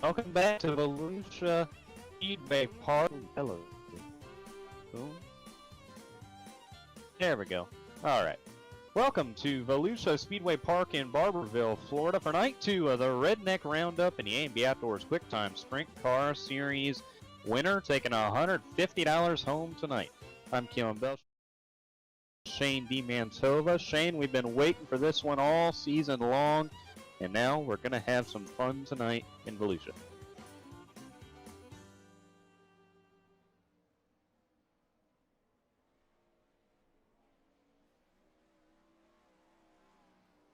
Welcome back to Belsha Speedway Park. Hello. Boom. There we go. Alright. Welcome to Belsha Speedway Park in Barberville, Florida for night 2 of the Redneck Roundup and the A&B Outdoors Quicktime Sprint Car Series winner taking $150 home tonight. I'm Kelan Belsha. Shane DiMantova. Shane, we've been waiting for this one all season long, and now we're going to have some fun tonight in Belsha.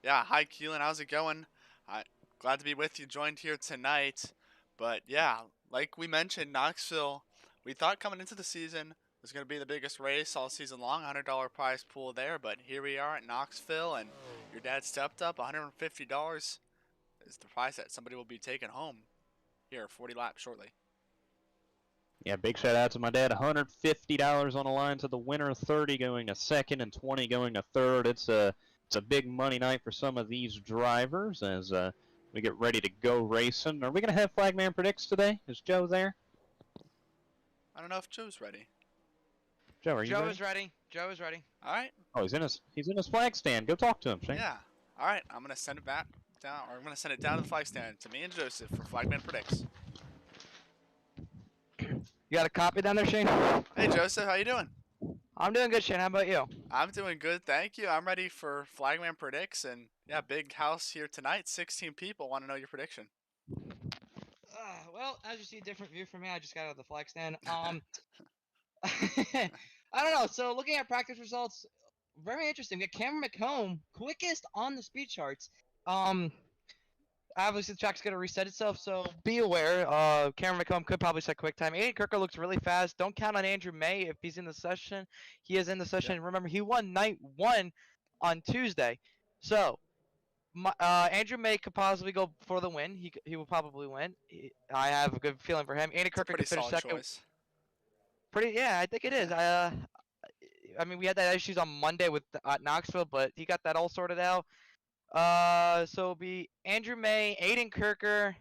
Yeah, hi Keelan, how's it going? Glad to be with you, joined here tonight. But yeah, like we mentioned, Knoxville, we thought coming into the season was going to be the biggest race all season long, $100 prize pool there. But here we are at Knoxville, and your dad stepped up. $150 is the prize that somebody will be taking home here, 40 laps shortly. Yeah, big shout out to my dad. $150 on the line to the winner, 30 going to second and 20 going to third. It's a big money night for some of these drivers as we get ready to go racing. Are we going to have Flagman Predicts today? Is Joe there? I don't know if Joe's ready. Joe, are you Joe ready? is ready. Joe is ready. All right. Oh, he's in his flag stand. Go talk to him, Shane. Yeah. All right. I'm gonna send it back down, or I'm gonna send it down to the flag stand to me and Joseph for Flagman Predicts. You got a copy down there, Shane? Hey Joseph, how you doing? I'm doing good, Shane. How about you? I'm doing good, thank you. I'm ready for Flagman Predicts, and yeah, big house here tonight. 16 people want to know your prediction. Well, as you see, different view from me. I just got out of the flag stand. I don't know. So looking at practice results, very interesting. We got Cameron McComb, quickest on the speed charts. Obviously the track's gonna reset itself, so be aware. Cameron McComb could probably set quick time. Aiden Kirker looks really fast. Don't count on Andrew May if he's in the session. He is in the session. Yeah. Remember, he won night 1 on Tuesday. So Andrew May could possibly go for the win. He will probably win. I have a good feeling for him. Andy Kirker could finish second. Choice. Yeah, I think it is. I mean, we had that issues on Monday with Knoxville, but he got that all sorted out. So it'll be Andrew May, Aiden Kirker,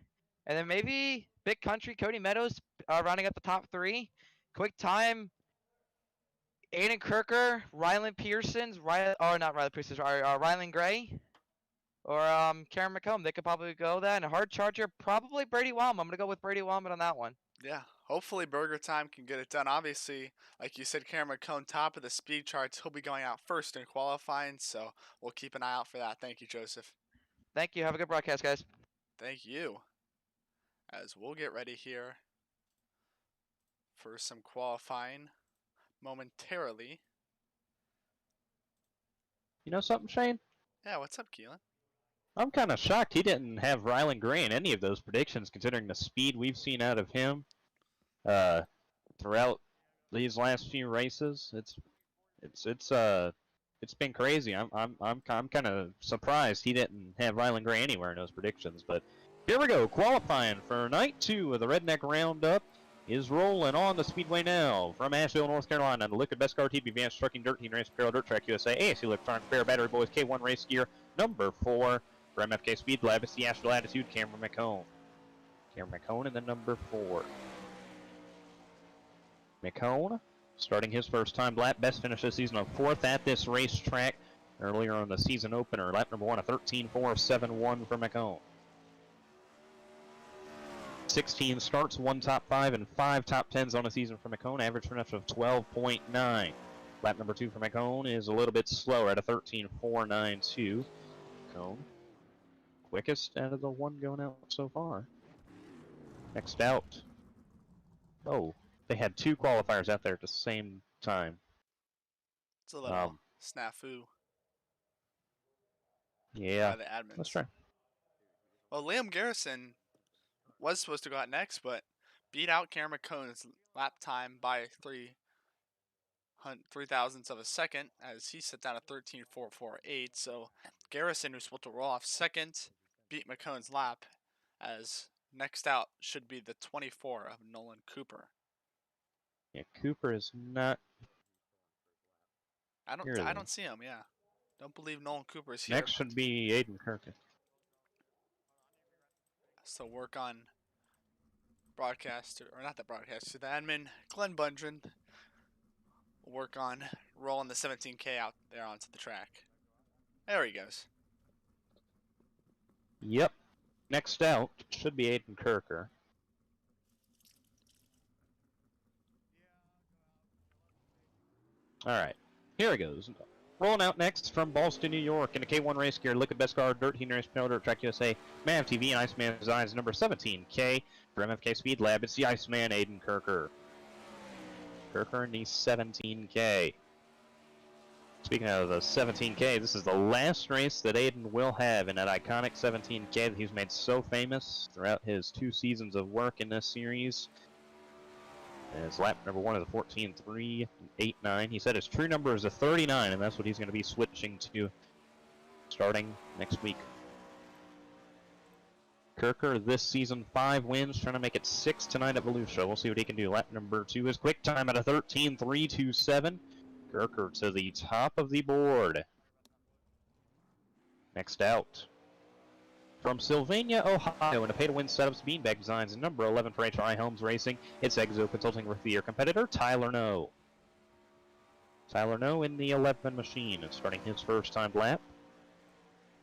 and then maybe Big Country, Cody Meadows, rounding up the top 3. Quick time, Aiden Kirker, Rylan Pearsons, Rylan Gray, or Cameron McComb. They could probably go that. And a hard charger, probably Brady Wallman. I'm gonna go with Brady Wallman on that one. Yeah, hopefully Burger Time can get it done. Obviously, like you said, Cameron McComb, top of the speed charts. He'll be going out first in qualifying, so we'll keep an eye out for that. Thank you, Joseph. Thank you. Have a good broadcast, guys. Thank you. As we'll get ready here for some qualifying momentarily. You know something, Shane? Yeah, what's up, Keelan? I'm kind of shocked he didn't have Rylan Gray in any of those predictions, considering the speed we've seen out of him throughout these last few races. It's been crazy. I'm kind of surprised he didn't have Rylan Gray anywhere in those predictions. But here we go, qualifying for night 2 of the Redneck Roundup is rolling on the speedway now from Asheville, North Carolina. The Liquid Best Car, TB Advanced Trucking, Dirt Team Race Apparel, Dirt Track USA, ASU Electronic Fair, Battery Boys, K1 Race Gear, number 4 for MFK Speed Lab. It's the Asheville Attitude, Cameron McComb. Cameron McComb in the number 4. McComb starting his first time lap, best finish this season of 4th at this racetrack. Earlier on the season opener, lap number 1, a 13.471 for McComb. 16 starts, 1 top 5, and 5 top 10s on a season for McComb. Average finish of 12.9. Lap number 2 for McComb is a little bit slower at a 13.492. McComb, quickest out of the one going out so far. Next out. Oh, they had 2 qualifiers out there at the same time. It's a little snafu. Yeah, by the admins. That's right. Well, Liam Garrison was supposed to go out next, but beat out Cameron McComb's lap time by 3/1000ths of a second, as he set down a 13.448. So Garrison, who's supposed to roll off second, beat McComb's lap, as next out should be the 24 of Nolan Cooper. Yeah, Cooper is not. I don't see him. Yeah, don't believe Nolan Cooper is here. Next should be Aiden Kirker. So work on broadcaster, or not the broadcaster, the admin, Glenn Bundren, will work on rolling the 17K out there onto the track. There he goes. Yep. Next out should be Aiden Kirker. All right, here it goes. Rolling out next from Boston, New York, in the K1 race gear, Liquid Best Car, Dirt Heat Race Pro, Dirt Track USA, Man TV, and Iceman Designs, number 17K for MFK Speed Lab. It's the Iceman, Aiden Kirker. Kirker in the 17K. Speaking of the 17K, this is the last race that Aiden will have in that iconic 17K that he's made so famous throughout his 2 seasons of work in this series. And his lap number 1 is a 14.389. He said his true number is a 39, and that's what he's going to be switching to starting next week. Kirker this season 5 wins, trying to make it 6 tonight at Belsha. We'll see what he can do. Lap number 2 is Quicktime at a 13.327. Kirker to the top of the board. Next out. From Sylvania, Ohio, in a pay-to-win setups, Beanbag Designs, number 11 for HRI Helms Racing, it's Exo Consulting Rookie of the Year competitor, Tyler No. Tyler No in the 11 machine, starting his first time lap.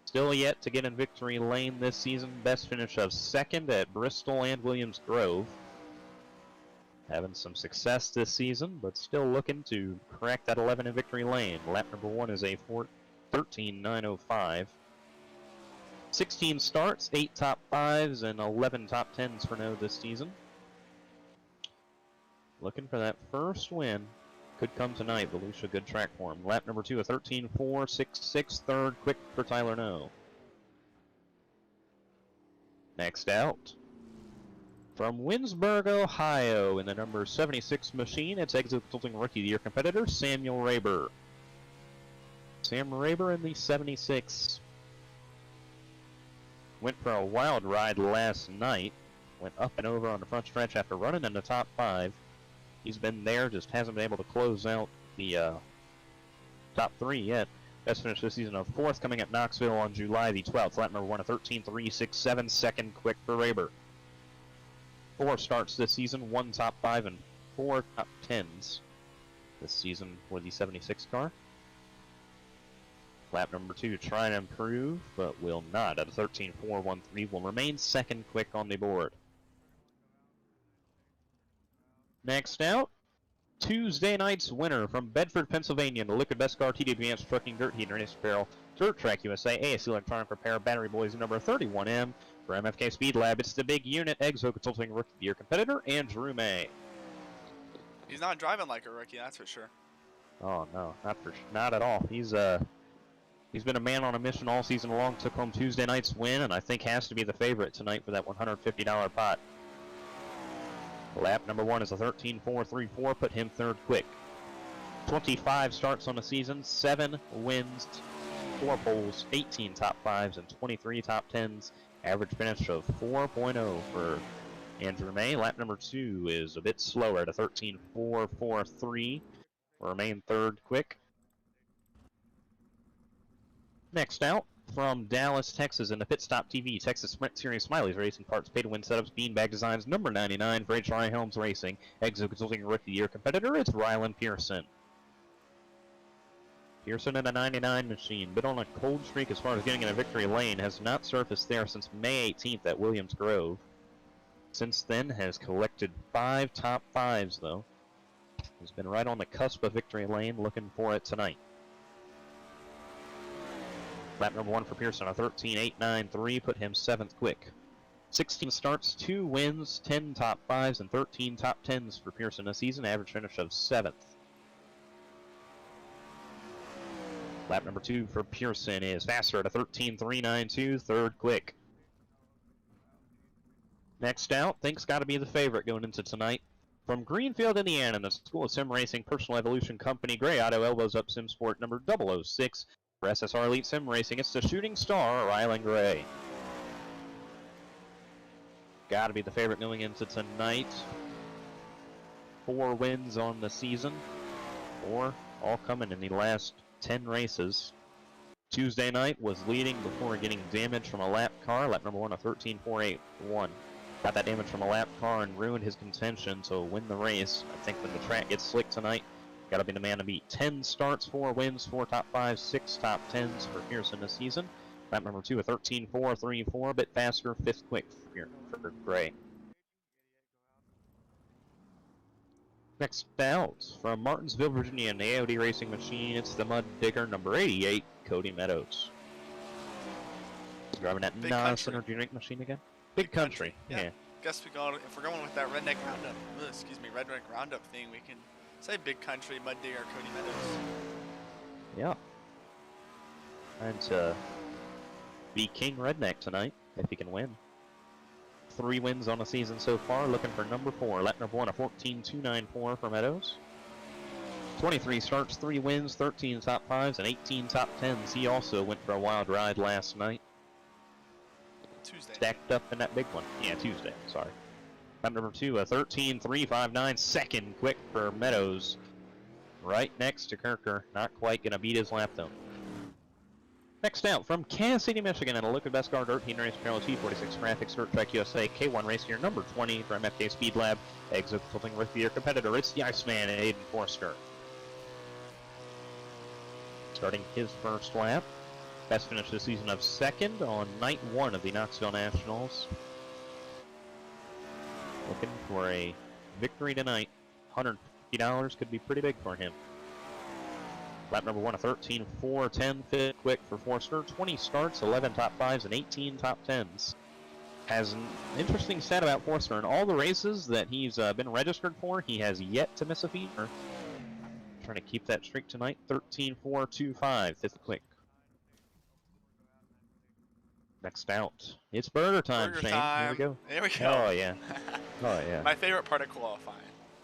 Still yet to get in victory lane this season. Best finish of 2nd at Bristol and Williams Grove. Having some success this season, but still looking to crack that 11 in victory lane. Lap number 1 is a 13.905. 16 starts, 8 top 5s, and 11 top 10s for No this season. Looking for that first win. Could come tonight. Belsha, good track for him. Lap number 2, a 13.466, third quick for Tyler No. Next out. From Winsburg, Ohio, in the number 76 machine, it's Exo Consulting Rookie of the Year competitor, Samuel Raber. Sam Raber in the 76. Went for a wild ride last night. Went up and over on the front stretch after running in the top 5. He's been there, just hasn't been able to close out the top 3 yet. Best finish this season of 4th, coming at Knoxville on July the 12th. Lap number 1, a 13.367, second quick for Raber. 4 starts this season, 1 top 5 and 4 top 10s this season for the 76 car. Lap number 2, trying to improve, but will not. At a 13.413, will remain second quick on the board. Next out, Tuesday night's winner from Bedford, Pennsylvania, in the Liquid Best Car, TD Advanced Trucking, Dirt Heat Race Apparel, Dirt Track USA, ASC Electronic Repair, Battery Boys, number 31M for MFK Speed Lab. It's the big unit, Exo Consulting Rookie of the Year competitor, Andrew May. He's not driving like a rookie, that's for sure. Oh no, not at all. He's been a man on a mission all season long. Took home Tuesday night's win, and I think has to be the favorite tonight for that $150 pot. Lap number 1 is a 13.434, put him third quick. 25 starts on the season, 7 wins, 4 poles, 18 top 5s, and 23 top 10s. Average finish of 4.0 for Andrew May. Lap number 2 is a bit slower at a 13.443. Will remain third quick. Next out, from Dallas, Texas, in the Pit Stop TV, Texas Sprint Series Smileys Racing Parts, pay-to-win setups, Beanbag Designs, number 99 for HRI Helms Racing, Exo Consulting Rookie of the Year competitor, it's Rylan Pearson. Pearson in a 99 machine, been on a cold streak as far as getting in a victory lane, has not surfaced there since May 18th at Williams Grove. Since then, has collected 5 top 5s, though. He's been right on the cusp of victory lane, looking for it tonight. Lap number 1 for Pearson, a 13.893, put him 7th quick. 16 starts, 2 wins, 10 top 5s, and 13 top 10s for Pearson this season, average finish of 7th. Lap number 2 for Pearson is faster at a 13.392, third quick. Next out, think's got to be the favorite going into tonight. From Greenfield, Indiana, the School of Sim Racing Personal Evolution Company, Gray Auto Elbows Up Sim Sport number 006. For SSR Elite Sim Racing, it's the Shooting Star, Rylan Gray. Got to be the favorite going into tonight. 4 wins on the season. 4 all coming in the last 10 races. Tuesday night was leading before getting damage from a lap car. Lap number 1, a 13.481. got that damage from a lap car and ruined his contention to win the race. I think when the track gets slick tonight, got to be the man to beat. 10 starts, 4 wins, 4 top 5s, 6 top 10s for Pearson this season. Lap number 2, a 13.4, 3.4, a bit faster, 5th quick for Gray. Next out, from Martinsville, Virginia, in the AOD Racing Machine, it's the Mud Digger, number 88, Cody Meadows. Driving that Big nice country. energy drink machine again. Big country, yeah. Guess if we're going with that Redneck Roundup, Redneck Roundup thing, we can say Big Country, Mud Digger, Cody Meadows. Yeah. Trying to be King Redneck tonight, if he can win. 3 wins on the season so far, looking for number 4. Lap number 1, a 14.294 for Meadows. 23 starts, 3 wins, 13 top 5s, and 18 top 10s. He also went for a wild ride last night. Tuesday. Stacked up in that big one. Yeah, Tuesday, sorry. Lap number 2, a 13.359, second quick for Meadows. Right next to Kirker. Not quite going to beat his lap, though. Next out, from Kansas City, Michigan, and a look at Best Car Dirt Team Race Parallel T46 Graphics Dirt Track USA K1 Race Gear number 20 from FK Speed Lab. Exit tilting with your competitor. It's the Iceman and Aiden Forster. Starting his first lap. Best finish this season of 2nd on night 1 of the Knoxville Nationals. Looking for a victory tonight. $150 could be pretty big for him. Lap number 1, a 13.410 fit quick for Forster. 20 starts, 11 top 5s, and 18 top 10s. Has an interesting stat about Forster. In all the races that he's been registered for, he has yet to miss a feature. Trying to keep that streak tonight. 13.425, 5th quick. Next out, it's burger time, Burger Shane. time. Here we go. There we go. Oh, yeah. Oh, yeah. My favorite part of qualifying.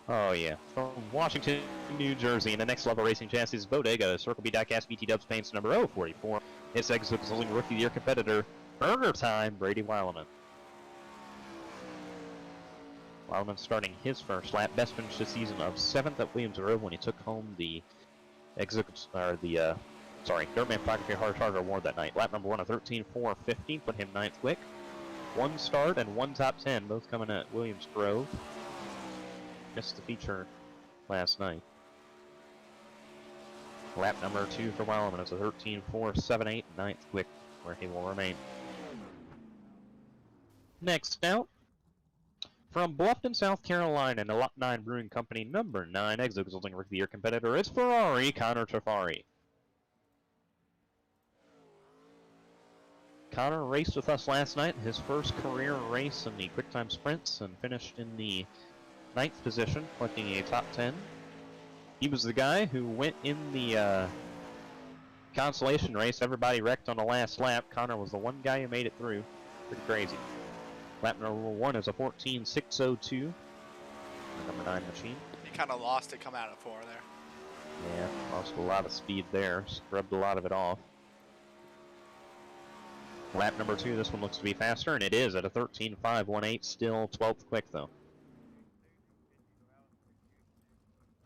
Oh, yeah. From Washington, New Jersey, in the next level racing chassis is Bodega, Circle B Diecast BT Dubs Paints number 044. It's Exit Consulting Rookie of the Year competitor, Burger Time, Brady Weileman. Weileman starting his first lap. Best finish this season of 7th at Williams Grove when he took home the Dirtman Photography Hard Charger Award that night. Lap number 1, a 13.450, put him 9th quick. 1 start and 1 top 10, both coming at Williams Grove. Missed the feature last night. Lap number 2 for Weileman is a 13.478, 9th quick, where he will remain. Next out, from Bluffton, South Carolina, and the Lot 9 Brewing Company, number 9, Exo Consulting Rookie of the Year competitor, it's Ferrari, Connor Trafari. Connor raced with us last night, his first career race in the Quicktime Sprints, and finished in the 9th position, collecting a top 10. He was the guy who went in the consolation race. Everybody wrecked on the last lap. Connor was the one guy who made it through. Pretty crazy. Lap number 1 is a 14.602. Number 9 machine. He kind of lost it coming out of 4 there. Yeah, lost a lot of speed there. Scrubbed a lot of it off. Lap number 2, this one looks to be faster, and it is at a 13.518, still 12th quick though.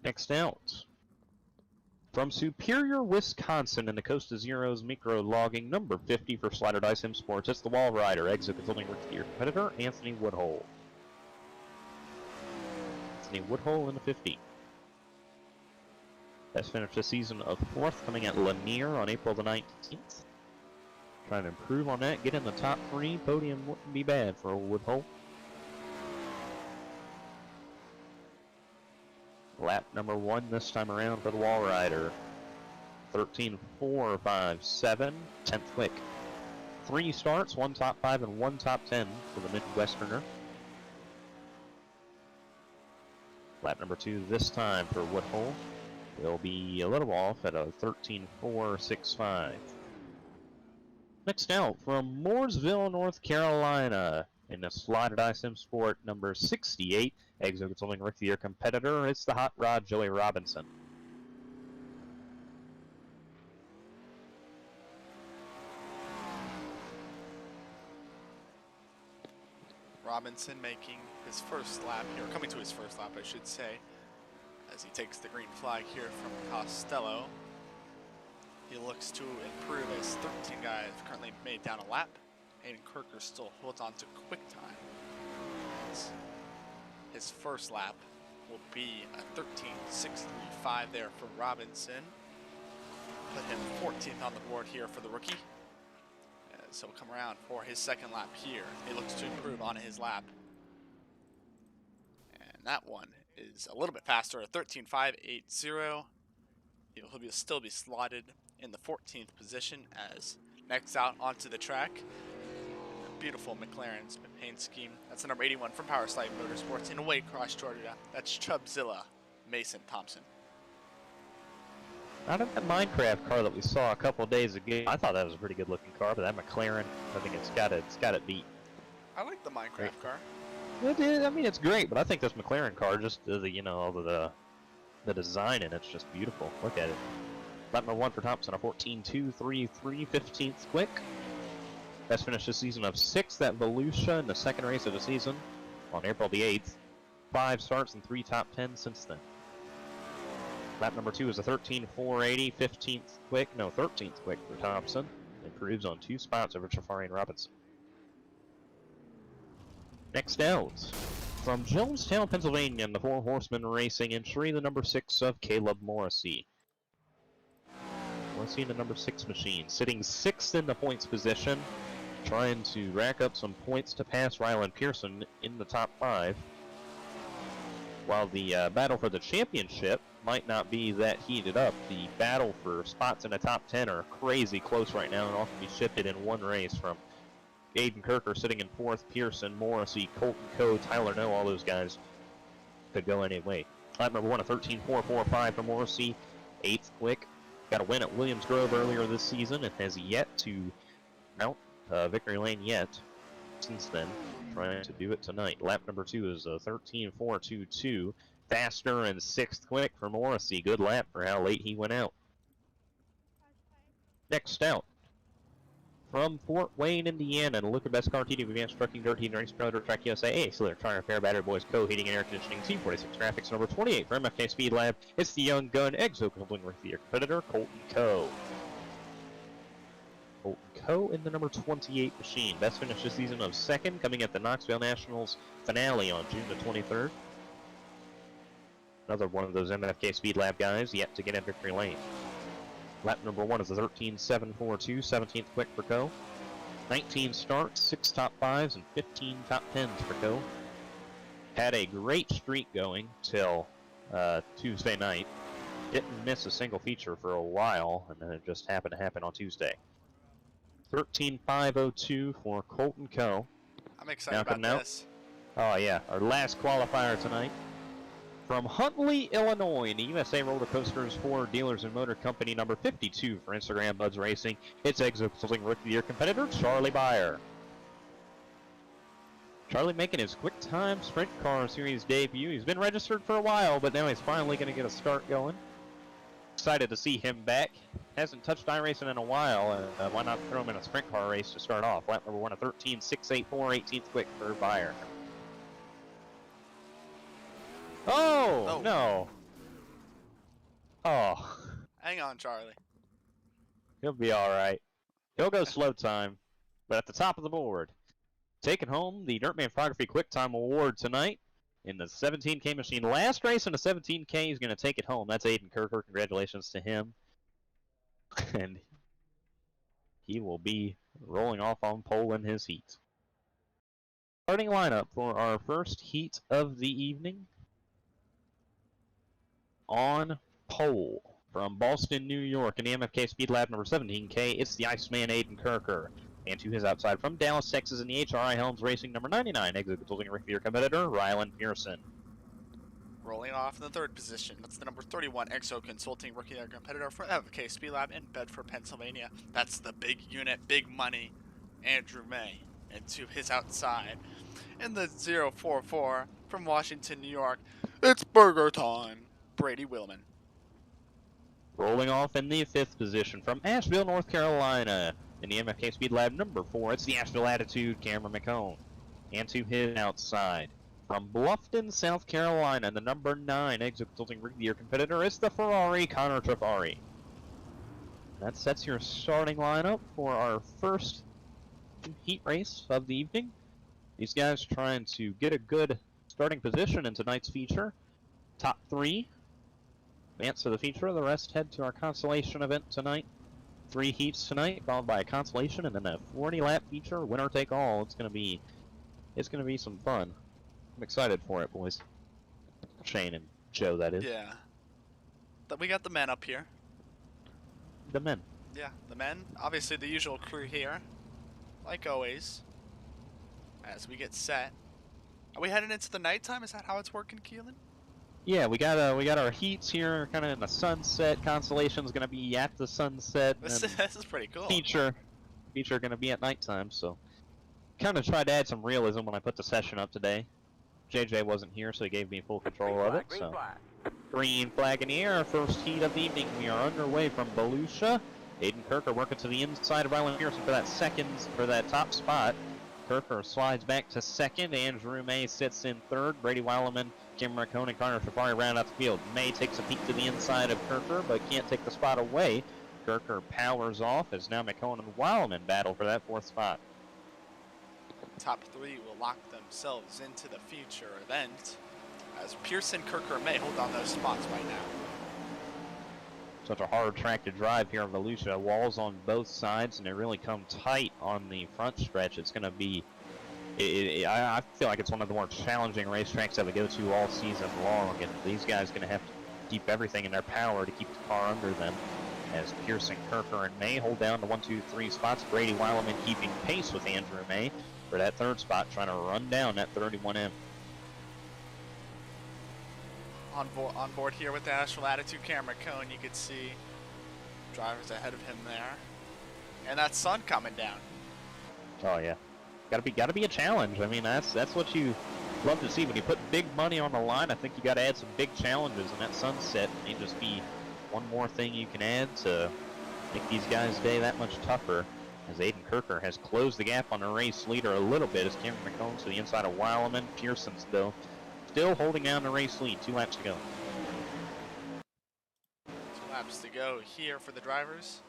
Next out, from Superior, Wisconsin, in the Costa Zeros Micro Logging, number 50 for Slider Dice Sim Sports, it's the Wall Rider, Exit Consulting Rookie of the Year competitor, Anthony Woodhull. Anthony Woodhull in the 50. Best finish this season of 4th, coming at Lanier on April the 19th. Trying to improve on that, get in the top 3. Podium wouldn't be bad for old Woodhull. Lap number 1 this time around for the Wall Rider. 13.457, 10th quick. 3 starts, 1 top 5 and 1 top 10 for the Midwesterner. Lap number 2 this time for Woodhull. Will be a little off at a 13.465. Next out, from Mooresville, North Carolina, in the Slider Die Sim Sport number 68, Exo Consulting Rookie of the Year competitor, it's the Hot Rod Joey Robinson. Robinson making his first lap here, coming to his first lap, I should say, as he takes the green flag here from Costello. He looks to improve as 13 guys currently made down a lap. Aiden Kirker still holds on to Quicktime. seconds. His first lap will be a 13.635 there for Robinson. Put him 14th on the board here for the rookie. So he'll come around for his second lap here. He looks to improve on his lap. And that one is a little bit faster, a 13.580. He'll still be slotted in the 14th position as next out onto the track. A beautiful McLaren's paint scheme. That's the number 81 from Powerslide Motorsports in Waycross, Georgia. That's Chubbzilla Mason Thompson. Out of that Minecraft car that we saw a couple days ago, I thought that was a pretty good looking car, but that McLaren, I think it's got it beat. I like the Minecraft car. I mean, it's great, but I think this McLaren car, just the design in it's just beautiful. Look at it. Lap number 1 for Thompson, a 14.233, 15th quick. Best finish this season of 6th at Belsha in the second race of the season on April the 8th. 5 starts and 3 top 10 since then. Lap number 2 is a 13.480, 13th quick for Thompson. Improves on 2 spots over Jafari and Robinson. Next out, from Jonestown, Pennsylvania, in the 4 Horsemen Racing entry, the number 6 of Caleb Morrissey. Morrissey in the number 6 machine, sitting 6th in the points position, trying to rack up some points to pass Ryland Pearson in the top 5. While the battle for the championship might not be that heated up, the battle for spots in the top 10 are crazy close right now and all can be shifted in one race from Aiden Kirker sitting in 4th, Pearson, Morrissey, Colton Coe, Tyler No, all those guys could go any way. Lap number 1, a 13.445 for Morrissey, 8th quick. Got a win at Williams Grove earlier this season and has yet to mount victory lane yet since then. Trying to do it tonight. Lap number 2 is a 13.422. Faster and 6th quick for Morrissey. Good lap for how late he went out. Next out, from Fort Wayne, Indiana, the Luca Best Car TD Advanced Trucking Dirt Heating Race Pro Dirt Track USA. So they're trying to repair Battery Boys Co-Heating and Air Conditioning T46 Graphics number 28 for MFK Speed Lab. It's the young gun exo coupling with your competitor, Colton Coe. Colton Coe in the number 28 machine. Best finish this season of 2nd, coming at the Knoxville Nationals finale on June the 23rd. Another one of those MFK Speed Lab guys yet to get in victory lane. Lap number 1 is a 13.742, 17th quick for Coe. 19 starts, 6 top 5s, and 15 top 10s for Coe. Had a great streak going till Tuesday night. Didn't miss a single feature for a while, and then it just happened to happen on Tuesday. 13.502 for Colton Coe. I'm excited about this. Oh yeah, our last qualifier tonight. From Huntley, Illinois, in the USA Roller Coasters Ford Dealers and Motor Company number 52 for Instagram Buds Racing, it's Exo Consulting Rookie of the Year competitor, Charlie Byer. Charlie making his Quicktime Sprint Car Series debut. He's been registered for a while, but now he's finally going to get a start going. Excited to see him back. Hasn't touched iRacing in a while, and why not throw him in a sprint car race to start off? Lap number 1, a 13.684, 18th quick for Byer. Oh, no. Oh. Hang on, Charlie. He'll be all right. He'll go slow time, but at the top of the board. Taking home the Dirtman Photography Quicktime Award tonight in the 17K machine. Last race in the 17K, he's going to take it home. That's Aiden Kirker. Congratulations to him. And he will be rolling off on pole in his heat. Starting lineup for our first heat of the evening. On pole from Boston, New York, in the MFK Speed Lab number 17K, it's the Iceman Aiden Kirker. And to his outside from Dallas, Texas, in the HRI Helms Racing number 99, Exo Consulting Rookie of the Year competitor, Ryland Pearson. Rolling off in the 3rd position, that's the number 31 Exo Consulting Rookie of the Year competitor for MFK Speed Lab in Bedford, Pennsylvania. That's the big unit, big money, Andrew May. And to his outside, in the 044 from Washington, New York, it's burger time. Brady Willman. Rolling off in the 5th position from Asheville, North Carolina, in the MFK Speed Lab number 4, it's the Asheville Attitude, Cameron McCone. And to his outside, from Bluffton, South Carolina, the number 9 Exo Consulting Rookie of the Year competitor, it's the Ferrari, Connor Trafari. That sets your starting lineup for our first heat race of the evening. These guys trying to get a good starting position in tonight's feature. Top 3 advance to the feature. The rest head to our consolation event tonight. 3 heats tonight, followed by a consolation, and then a 40-lap feature. Winner take all. It's gonna be some fun. I'm excited for it, boys. Shane and Joe, that is. Yeah. We got the men up here. The men. Yeah, the men. Obviously the usual crew here, like always. As we get set. Are we heading into the nighttime? Is that how it's working, Kelan? Yeah, we got our heats here, kind of in the sunset. Consolation's gonna be at the sunset. And This is pretty cool. feature gonna be at nighttime. So, kind of tried to add some realism when I put the session up today. JJ wasn't here, so he gave me full control of it. So, green flag in the air. First heat of the evening. We are underway from Belsha. Aiden Kirker working to the inside of Rylan Pearson for that top spot. Kirker slides back to second. Andrew May sits in third. Brady Weileman, Kim Racone, and Connor Safari round out the field. May takes a peek to the inside of Kirker, but can't take the spot away. Kirker powers off as now McCone and Weileman battle for that 4th spot. Top 3 will lock themselves into the future event as Pearson, Kirker, and May hold on those spots right now. Such a hard track to drive here in Volusia. Walls on both sides, and they really come tight on the front stretch. It's going to be, I feel like it's one of the more challenging racetracks that we go to all season long, and these guys going to have to keep everything in their power to keep the car under them. As Pearson, Kirker, and May hold down the 1, 2, 3 spots. Brady Weileman keeping pace with Andrew May for that 3rd spot, trying to run down that 31M. On board here with the Astral Attitude camera cone, you can see drivers ahead of him there, and that sun coming down. Oh yeah, gotta be a challenge. I mean, that's what you love to see when you put big money on the line. I think you got to add some big challenges, and that sunset may just be one more thing you can add to make these guys' day that much tougher. As Aiden Kirker has closed the gap on the race leader a little bit as Cameron McCombs to the inside of Weileman. Pearson's though still holding down the race lead. 2 laps to go. 2 laps to go here for the drivers.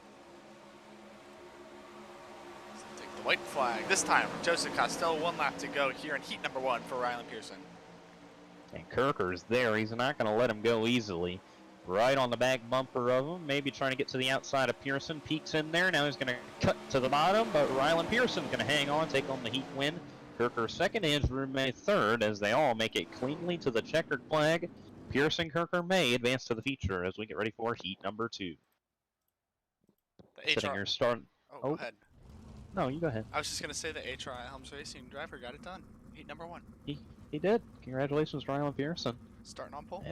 So take the white flag this time from Joseph Costello. 1 lap to go here in heat number 1 for Rylan Pearson. And Kirker's there. He's not going to let him go easily. Right on the back bumper of him, maybe trying to get to the outside of Pearson. Peeks in there. Now he's going to cut to the bottom, but Rylan Pearson's going to hang on, take on the heat win. Kirker second, Andrew May third, as they all make it cleanly to the checkered flag. Pearson, Kirker, May advance to the feature as we get ready for heat number 2. The Sitting here starting. Go ahead. No, you go ahead. I was just going to say the HRI Helms Racing driver got it done. Heat number 1. He did. Congratulations, Rylan Pearson. Starting on pole.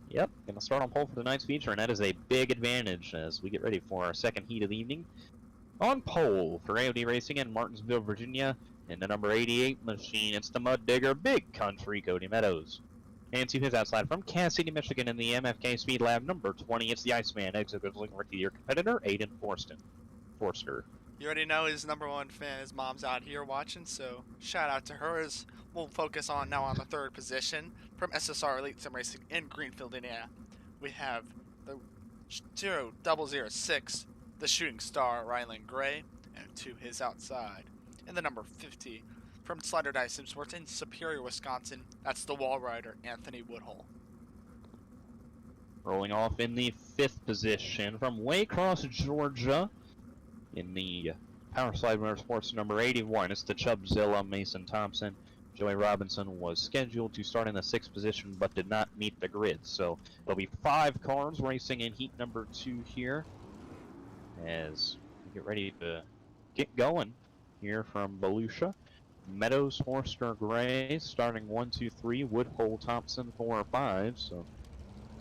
Yep, going to start on pole for tonight's feature, and that is a big advantage as we get ready for our 2nd heat of the evening. On pole for AOD Racing in Martinsville, Virginia, in the number 88 machine, it's the Mud Digger Big Country Cody Meadows. And to his outside from Cass City, Michigan, in the MFK Speed Lab number 20, it's the Iceman, exhibiting rookie year competitor, Aiden Forster. You already know his number 1 fan. His mom's out here watching, so shout out to her. As we'll focus on now on the 3rd position from SSR Elite Sim Racing in Greenfield, Indiana. We have the 0006, the Shooting Star Rylan Gray, and to his outside in the number 50 from Slider Dice Sim Sports in Superior, Wisconsin. That's the Wall Rider Anthony Woodhull. Rolling off in the 5th position from Waycross, Georgia, in the Power Slide Motorsports number 81, it's the Chubbzilla Mason Thompson. Joey Robinson was scheduled to start in the 6th position but did not meet the grid. So there'll be 5 cars racing in heat number 2 here as we get ready to get going here from Volusia. Meadows, Forster, Gray starting 1, 2, 3, Woodhull, Thompson 4 or 5. So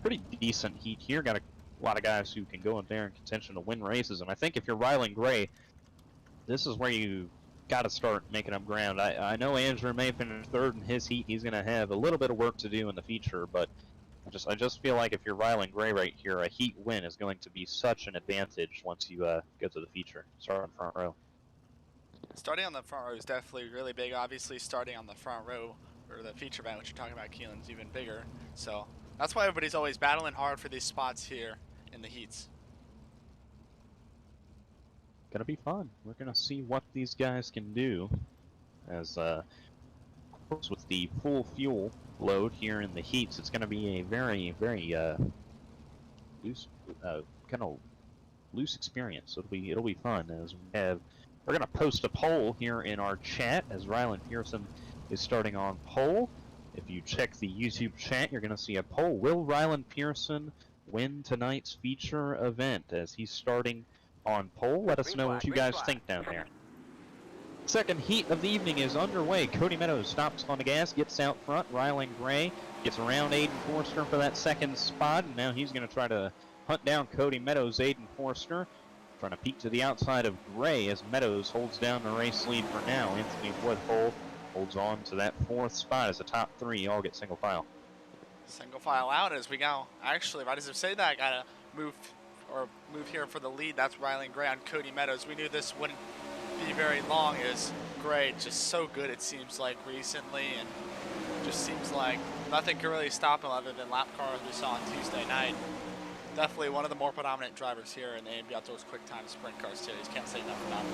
pretty decent heat here. Got a lot of guys who can go in there in contention to win races, and I think if you're Rylan Gray, this is where you got to start making up ground. I know Andrew May finished 3rd in his heat. He's going to have a little bit of work to do in the feature, but I just feel like if you're Rylan Gray right here, a heat win is going to be such an advantage once you go to the feature. Start on front row. Starting on the front row is definitely really big. Obviously, starting on the front row or the feature event, which you're talking about, Keelan's even bigger. So that's why everybody's always battling hard for these spots here in the heats. Gonna be fun. We're gonna see what these guys can do as course, with the full fuel load here in the heats, it's going to be a very, very loose, kind of loose experience. It'll be fun as we're going to post a poll here in our chat as Rylan Pearson is starting on pole. If you check the YouTube chat, you're going to see a poll. Will Rylan Pearson win tonight's feature event as he's starting on pole? Let us know what you guys think down there. Second heat of the evening is underway. Cody Meadows stops on the gas, gets out front. Rylan Gray gets around Aiden Forster for that second spot, and now he's going to try to hunt down Cody Meadows. Aiden Forster trying to peek to the outside of Gray as Meadows holds down the race lead for now. Anthony Woodhull holds on to that fourth spot as the top three all get single file. Single file out as we go. Actually, right as I say that, I gotta move here for the lead. That's Rylan Gray on Cody Meadows. We knew this wouldn't be very long as Gray just so good it seems like recently, and just seems like nothing can really stop him other than lap cars we saw on Tuesday night. Definitely one of the more predominant drivers here in the AMB Outdoors Quicktime Sprint Car Series. Can't say enough about him.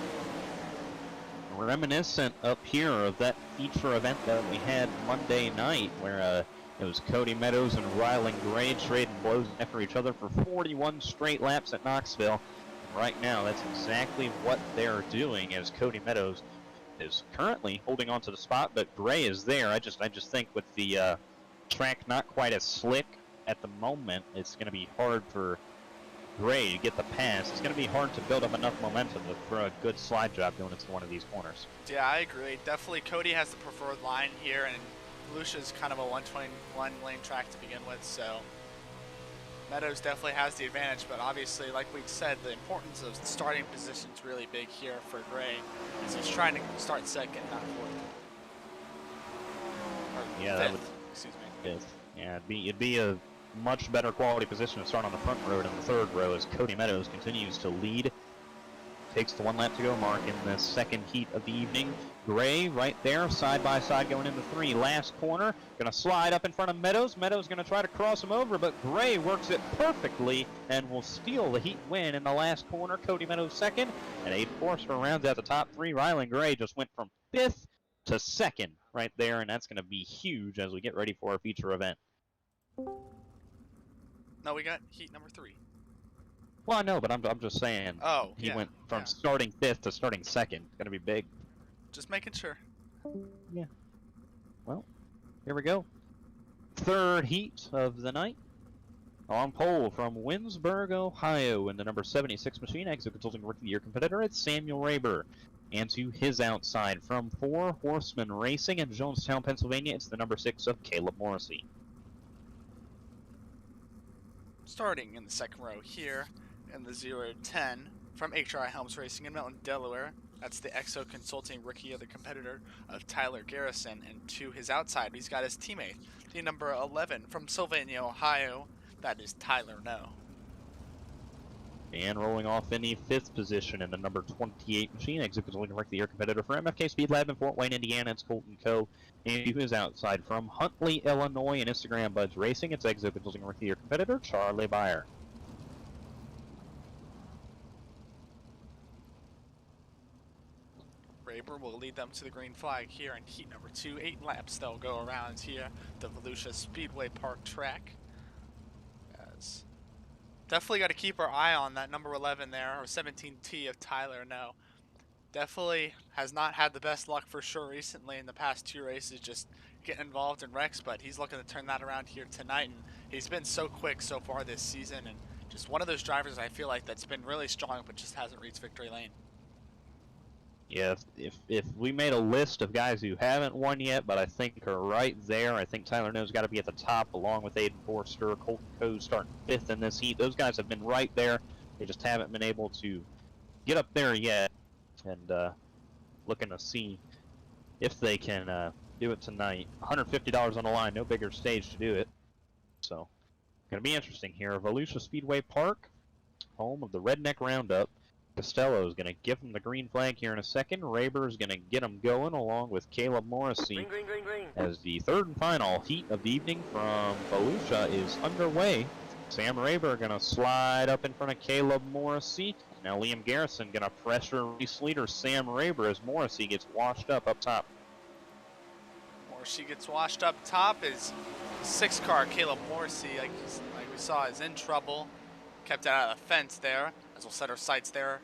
Reminiscent up here of that feature event that we had Monday night where it was Cody Meadows and Rylan Gray trading blows after each other for 41 straight laps at Knoxville. Right now, that's exactly what they're doing as Cody Meadows is currently holding on to the spot, but Gray is there. I just think with the track not quite as slick at the moment, it's going to be hard for Gray to get the pass. It's going to be hard to build up enough momentum to throw a good slide job going into one of these corners. Yeah, I agree. Definitely Cody has the preferred line here, and Volusia's kind of a 121 lane track to begin with, so Meadows definitely has the advantage, but obviously, like we said, the importance of starting position is really big here for Gray, as he's trying to start second, not fourth. Or yeah, fifth, that would, excuse me. Fifth. Yeah, it'd be a much better quality position to start on the front row than the third row as Cody Meadows continues to lead. Takes the 1 lap to go mark in the second heat of the evening. Gray right there, side by side going into three. Last corner, gonna slide up in front of Meadows. Meadows gonna try to cross him over, but Gray works it perfectly and will steal the heat win in the last corner. Cody Meadows second, and Aiden Forster rounds out the top three. Rylan Gray just went from fifth to second right there, and that's gonna be huge as we get ready for our feature event. No, we got heat number 3. Well, I know, but I'm just saying. Oh, he yeah, went from yeah. starting fifth to starting second. It's gonna be big. Just making sure. Yeah. Well, here we go. Third heat of the night. On pole from Winsburg, Ohio, in the number 76 machine, Exo Consulting Rookie of the Year competitor, it's Samuel Raber. And to his outside from 4 Horsemen Racing in Jonestown, Pennsylvania, it's the number 6 of Caleb Morrissey. Starting in the second row here in the 0-10 from HRI Helms Racing in Milton, Delaware. That's the Exo Consulting Rookie of the competitor of Tyler Garrison. And to his outside, he's got his teammate, the number 11 from Sylvania, Ohio. That is Tyler No. And rolling off in the 5th position in the number 28 machine, Exo Consulting Rookie of the Year competitor for MFK Speed Lab in Fort Wayne, Indiana, it's Colton Coe. And to his outside from Huntley, Illinois, and Instagram Buds Racing, it's Exo Consulting Rookie of the Year competitor Charlie Byer. Raber will lead them to the green flag here in heat number 2. 8 laps they'll go around here, the Volusia Speedway Park track. As definitely got to keep our eye on that number 11 there, or 17T of Tyler No. Definitely has not had the best luck for sure recently in the past 2 races, just getting involved in wrecks, but he's looking to turn that around here tonight, and he's been so quick so far this season, and just one of those drivers I feel like that's been really strong but just hasn't reached victory lane. Yeah, if we made a list of guys who haven't won yet, but I think are right there, I think Tyler No's got to be at the top, along with Aiden Forster, Colton Coe starting 5th in this heat. Those guys have been right there. They just haven't been able to get up there yet, and looking to see if they can do it tonight. $150 on the line, no bigger stage to do it. So, going to be interesting here. Volusia Speedway Park, home of the Redneck Roundup. Costello is going to give him the green flag here in a second. Raber is going to get him going along with Caleb Morrissey. Green. As the third and final heat of the evening from Volusia is underway. Sam Raber going to slide up in front of Caleb Morrissey. Now Liam Garrison going to pressure race leader Sam Raber as Morrissey gets washed up top. Morrissey gets washed up top. His 6 car, Caleb Morrissey, like we saw, is in trouble. Kept out of the fence there, as we'll set our sights there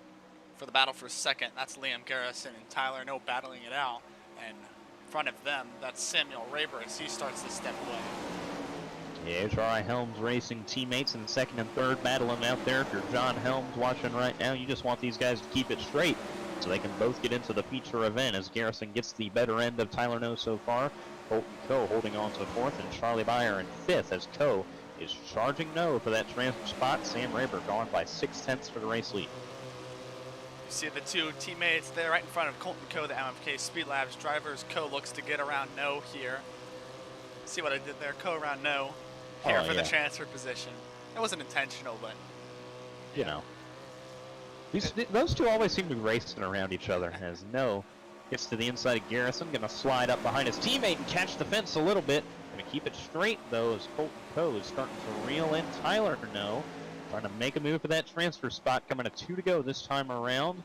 for the battle for second. That's Liam Garrison and Tyler No battling it out. And in front of them, that's Samuel Raber as he starts to step away. Yeah, HRI Helms Racing teammates in second and third battling out there. If you're John Helms watching right now, you just want these guys to keep it straight so they can both get into the feature event as Garrison gets the better end of Tyler No so far. Colton Coe holding on to fourth and Charlie Byer in fifth as Coe is charging No for that transfer spot. Sam Raber gone by 6/10 for the race lead. You see the two teammates there right in front of Colton Coe, the MFK Speed Labs drivers. Coe looks to get around No here. See what I did there? Coe around No here for the transfer position. It wasn't intentional, but you know. Those two always seem to be racing around each other as No gets to the inside of Garrison, gonna slide up behind his teammate and catch the fence a little bit. Gonna keep it straight though as Colton Coe is starting to reel in Tyler No. Trying to make a move for that transfer spot, coming to 2 to go this time around.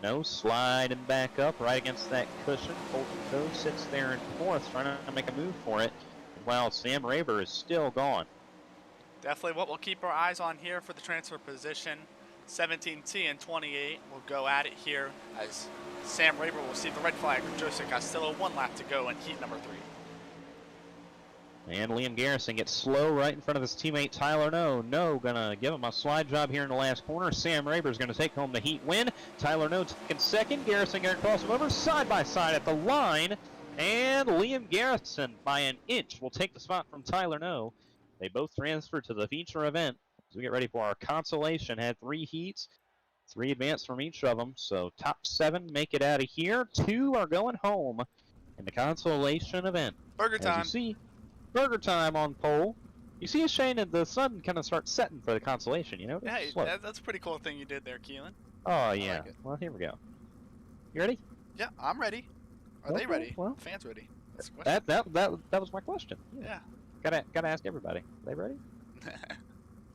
No sliding back up right against that cushion. Colton Coe sits there in fourth, trying to make a move for it. While Sam Raber is still gone. Definitely what we'll keep our eyes on here for the transfer position. 17T and 28 will go at it here as Sam Raber will receive the red flag with Joseph Castillo. 1 lap to go in heat number 3. And Liam Garrison gets slow right in front of his teammate Tyler No. No gonna give him a slide job here in the last corner. Sam Raber's gonna take home the heat win. Tyler No taking second. Garrison gonna cross him over side by side at the line. And Liam Garrison, by an inch, will take the spot from Tyler No. They both transfer to the feature event. As we get ready for our consolation, had 3 heats, 3 advanced from each of them. So top 7 make it out of here. 2 are going home in the consolation event. Burger time. As you see, burger time on pole. You see, Shane, and the sun kind of starts setting for the consolation, you know? Yeah, that's a pretty cool thing you did there, Kelan. Oh, yeah. Like well, here we go. You ready? Yeah, I'm ready. Are they ready? Well, fans ready? That's the question. That was my question. Yeah. Gotta ask everybody. Are they ready?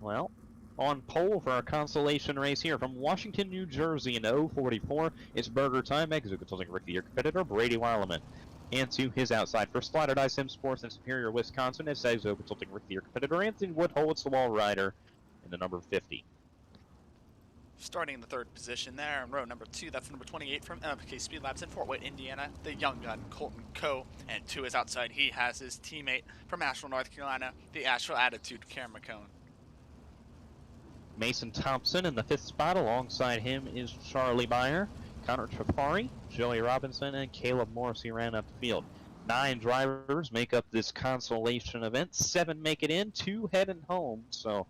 Well, on pole for our consolation race here from Washington, New Jersey in 044, it's burger time. Exo consulting Ricky, your competitor, Brady Wileman. And to his outside for Slider Dice Sim Sports in Superior, Wisconsin, it's Exo consulting Ricky, your competitor, Anthony Woodhull. It's the wall rider in the number 50. Starting in the 3rd position there in row number 2, that's number 28 from MFK Speed Labs in Fort Wayne, Indiana, the young gun Colton Coe. And to his outside, he has his teammate from Asheville, North Carolina, the Asheville Attitude, Cameron McCone. Mason Thompson in the 5th spot. Alongside him is Charlie Byer, Connor Trapari, Joey Robinson, and Caleb Morrissey ran up the field. 9 drivers make up this consolation event. 7 make it in, 2 heading home. So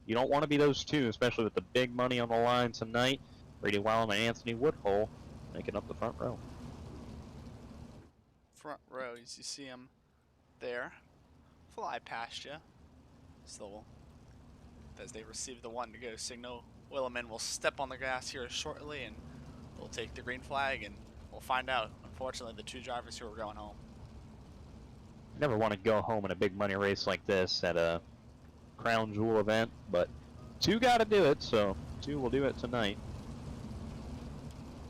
you don't want to be those 2, especially with the big money on the line tonight. Brady Wileman and Anthony Woodhull making up the front row. Front row, as you see him there, fly past you. So as they receive the 1 to go signal, Wileman will step on the gas here shortly and we'll take the green flag and we'll find out, unfortunately, the 2 drivers who are going home. Never want to go home in a big money race like this at a crown jewel event, but 2 got to do it, so 2 will do it tonight.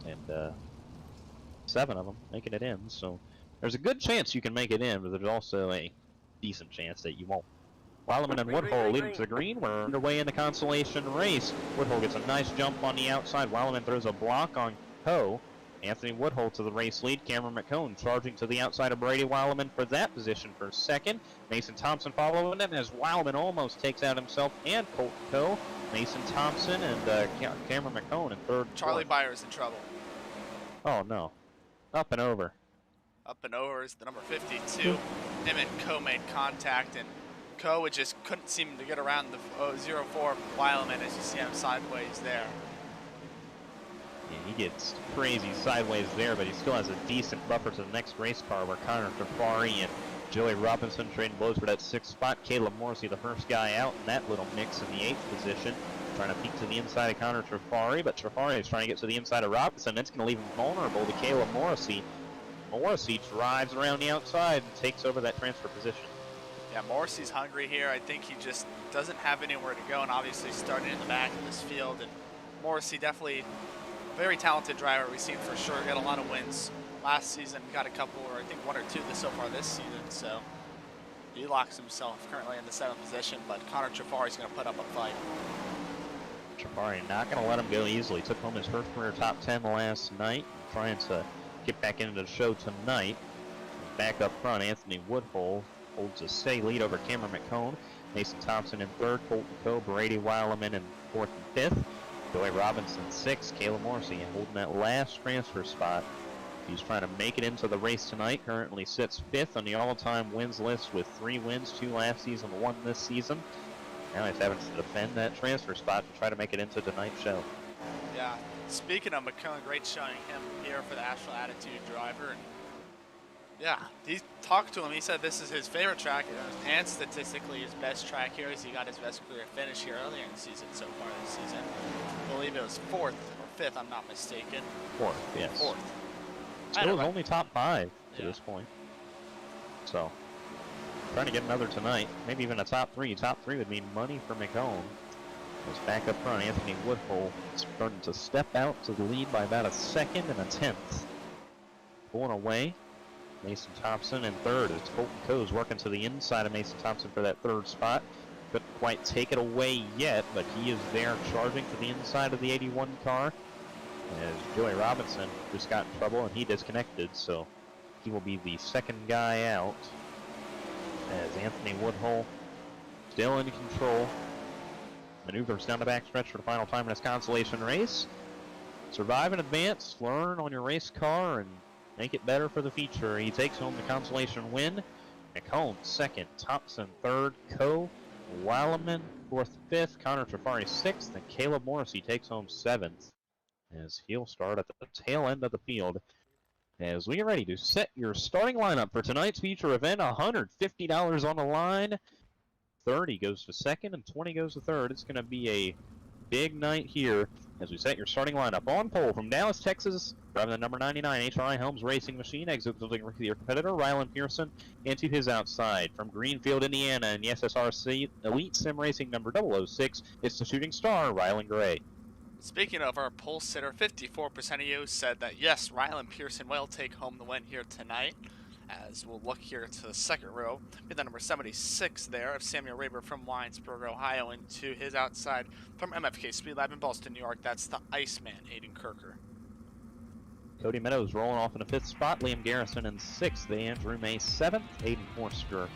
And 7 of them making it in, so there's a good chance you can make it in, but there's also a decent chance that you won't. Wileman and Woodhull leading to the green. We're underway in the consolation race. Woodhull gets a nice jump on the outside. Wileman throws a block on Coe. Anthony Woodhull to the race lead. Cameron McCone charging to the outside of Brady Wileman for that position for second. Mason Thompson following him as Wileman almost takes out himself and Colton Coe. Mason Thompson and Cameron McCone in third. Charlie Byer is in trouble. Oh no. Up and over. Up and over is the number 52. Him and Coe made contact and Coe just couldn't seem to get around the 04 Wileman as you see him sideways there. Yeah, he gets crazy sideways there, but he still has a decent buffer to the next race car where Connor Trapari and Joey Robinson trading blows for that 6th spot. Caleb Morrissey, the first guy out in that little mix in the 8th position. Trying to peek to the inside of Connor Trapari, but Trapari is trying to get to the inside of Robinson. That's going to leave him vulnerable to Caleb Morrissey. Morrissey drives around the outside and takes over that transfer position. Yeah, Morrissey's hungry here. I think he just doesn't have anywhere to go, and obviously starting in the back of this field. And Morrissey definitely very talented driver. We've seen for sure. Got a lot of wins last season. Got a couple, or I think 1 or 2 so far this season. So he locks himself currently in the 7th position. But Connor Trafari's going to put up a fight. Trafari not going to let him go easily. Took home his first career top 10 last night. Trying to get back into the show tonight. Back up front, Anthony Woodhull holds a steady lead over Cameron McCone. Mason Thompson in 3rd, Colton Coe, Brady Weileman in 4th and 5th. Joey Robinson 6th, Caleb Morrissey holding that last transfer spot. He's trying to make it into the race tonight. Currently sits 5th on the all-time wins list with 3 wins, 2 last season, 1 this season. Now he's having to defend that transfer spot to try to make it into tonight's show. Yeah, speaking of McCone, great showing him here for the Asheville Attitude driver. And yeah, he talked to him. He said this is his favorite track and statistically his best track here as he got his best career finish here earlier in the season so far this season. I believe it was 4th or 5th, I'm not mistaken. 4th, yes. 4th. Still only top 5 to this point. So, trying to get another tonight. Maybe even a top 3. Top 3 would mean money for McCone. As back up front, Anthony Woodhull starting to step out to the lead by about a 2nd and a 10th. Pulling away. Mason Thompson in 3rd as Colton Coe's working to the inside of Mason Thompson for that 3rd spot. Couldn't quite take it away yet, but he is there charging to the inside of the 81 car. As Joey Robinson just got in trouble and he disconnected, so he will be the 2nd guy out. As Anthony Woodhull still in control. Maneuvers down the backstretch for the final time in his consolation race. Survive and advance, learn on your race car, and make it better for the future. He takes home the consolation win. McCone 2nd, Thompson 3rd, Coe, Weileman 4th, 5th, Connor Trafari 6th, and Caleb Morrissey takes home 7th. As he'll start at the tail end of the field. As we get ready to set your starting lineup for tonight's feature event, $150 on the line. 30 goes to 2nd and 20 to 3rd. It's going to be a big night here as we set your starting lineup. On pole from Dallas, Texas, driving the number 99 HRI Helms Racing Machine, executing your competitor Rylan Pearson, and to his outside from Greenfield, Indiana, in the SSRC Elite Sim Racing number 006, it's the shooting star Rylan Gray. Speaking of our pole sitter, 54% of you said that yes, Rylan Pearson will take home the win here tonight. As we'll look here to the 2nd row, with the number 76 there of Samuel Raber from Winesburg, Ohio, into his outside from MFK Speed Lab in Boston, New York. That's the Iceman, Aiden Kirker. Cody Meadows rolling off in the 5th spot. Liam Garrison in 6th. Andrew May 7th. Aiden Forster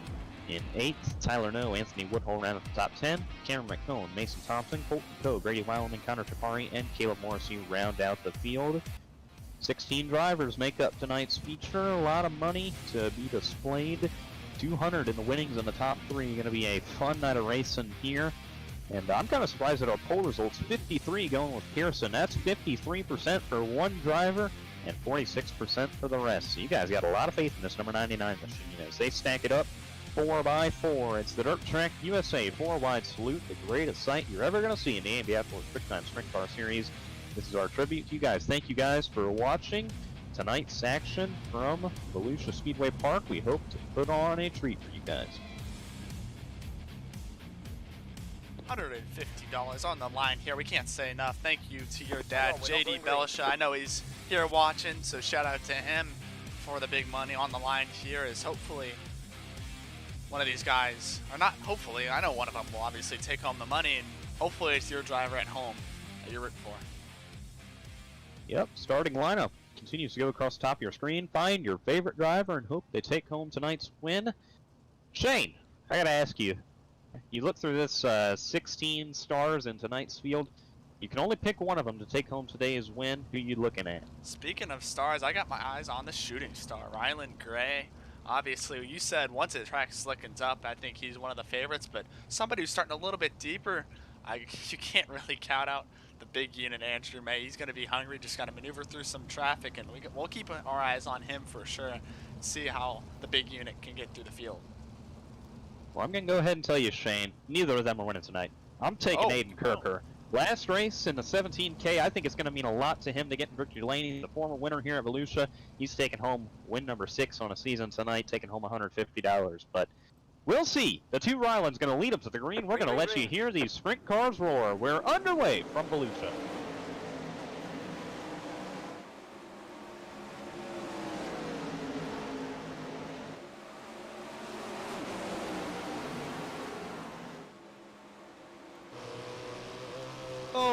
in 8th. Tyler No, Anthony Woodhull round at the top 10. Cameron McCone, Mason Thompson, Colton Coe, Brady Weileman, Connor Trafari, and Caleb Morrissey round out the field. 16 drivers make up tonight's feature. A lot of money to be displayed. 200 in the winnings in the top 3. Going to be a fun night of racing here. And I'm kind of surprised at our poll results. 53 going with Pearson. That's 53% for one driver and 46% for the rest. So you guys got a lot of faith in this number 99 machine. As they stack it up 4x4. It's the Dirt Track USA 4-wide salute, the greatest sight you're ever going to see in the AMB Outdoors Quicktime Sprint Car Series. This is our tribute to you guys. Thank you guys for watching tonight's action from Belsha Speedway Park. We hope to put on a treat for you guys. $150 on the line here. We can't say enough. Thank you to your dad, JD Belsha. I know he's here watching, so shout out to him for the big money on the line here. Is hopefully one of these guys, or not hopefully, I know one of them will obviously take home the money, and hopefully it's your driver at home that you're rooting for. Yep, starting lineup continues to go across the top of your screen. Find your favorite driver and hope they take home tonight's win. Shane, I gotta ask you, you look through this 16 stars in tonight's field. You can only pick one of them to take home today's win. Who you looking at? Speaking of stars, I got my eyes on the shooting star, Rylan Gray. Obviously, you said once the track slickens up, I think he's one of the favorites, but somebody who's starting a little bit deeper, you can't really count out the big unit, Andrew May. He's going to be hungry, just got to maneuver through some traffic, and we'll keep our eyes on him for sure and see how the big unit can get through the field. Well, I'm going to go ahead and tell you, Shane, neither of them are winning tonight. I'm taking Aiden Kirker. Last race in the 17K, I think it's going to mean a lot to him to get in Victory Lane. The former winner here at Belsha, he's taking home win number 6 on a season tonight, taking home $150. But we'll see. The two Rylan's going to lead up to the green. We're going to let you hear these sprint cars roar. We're underway from Belsha.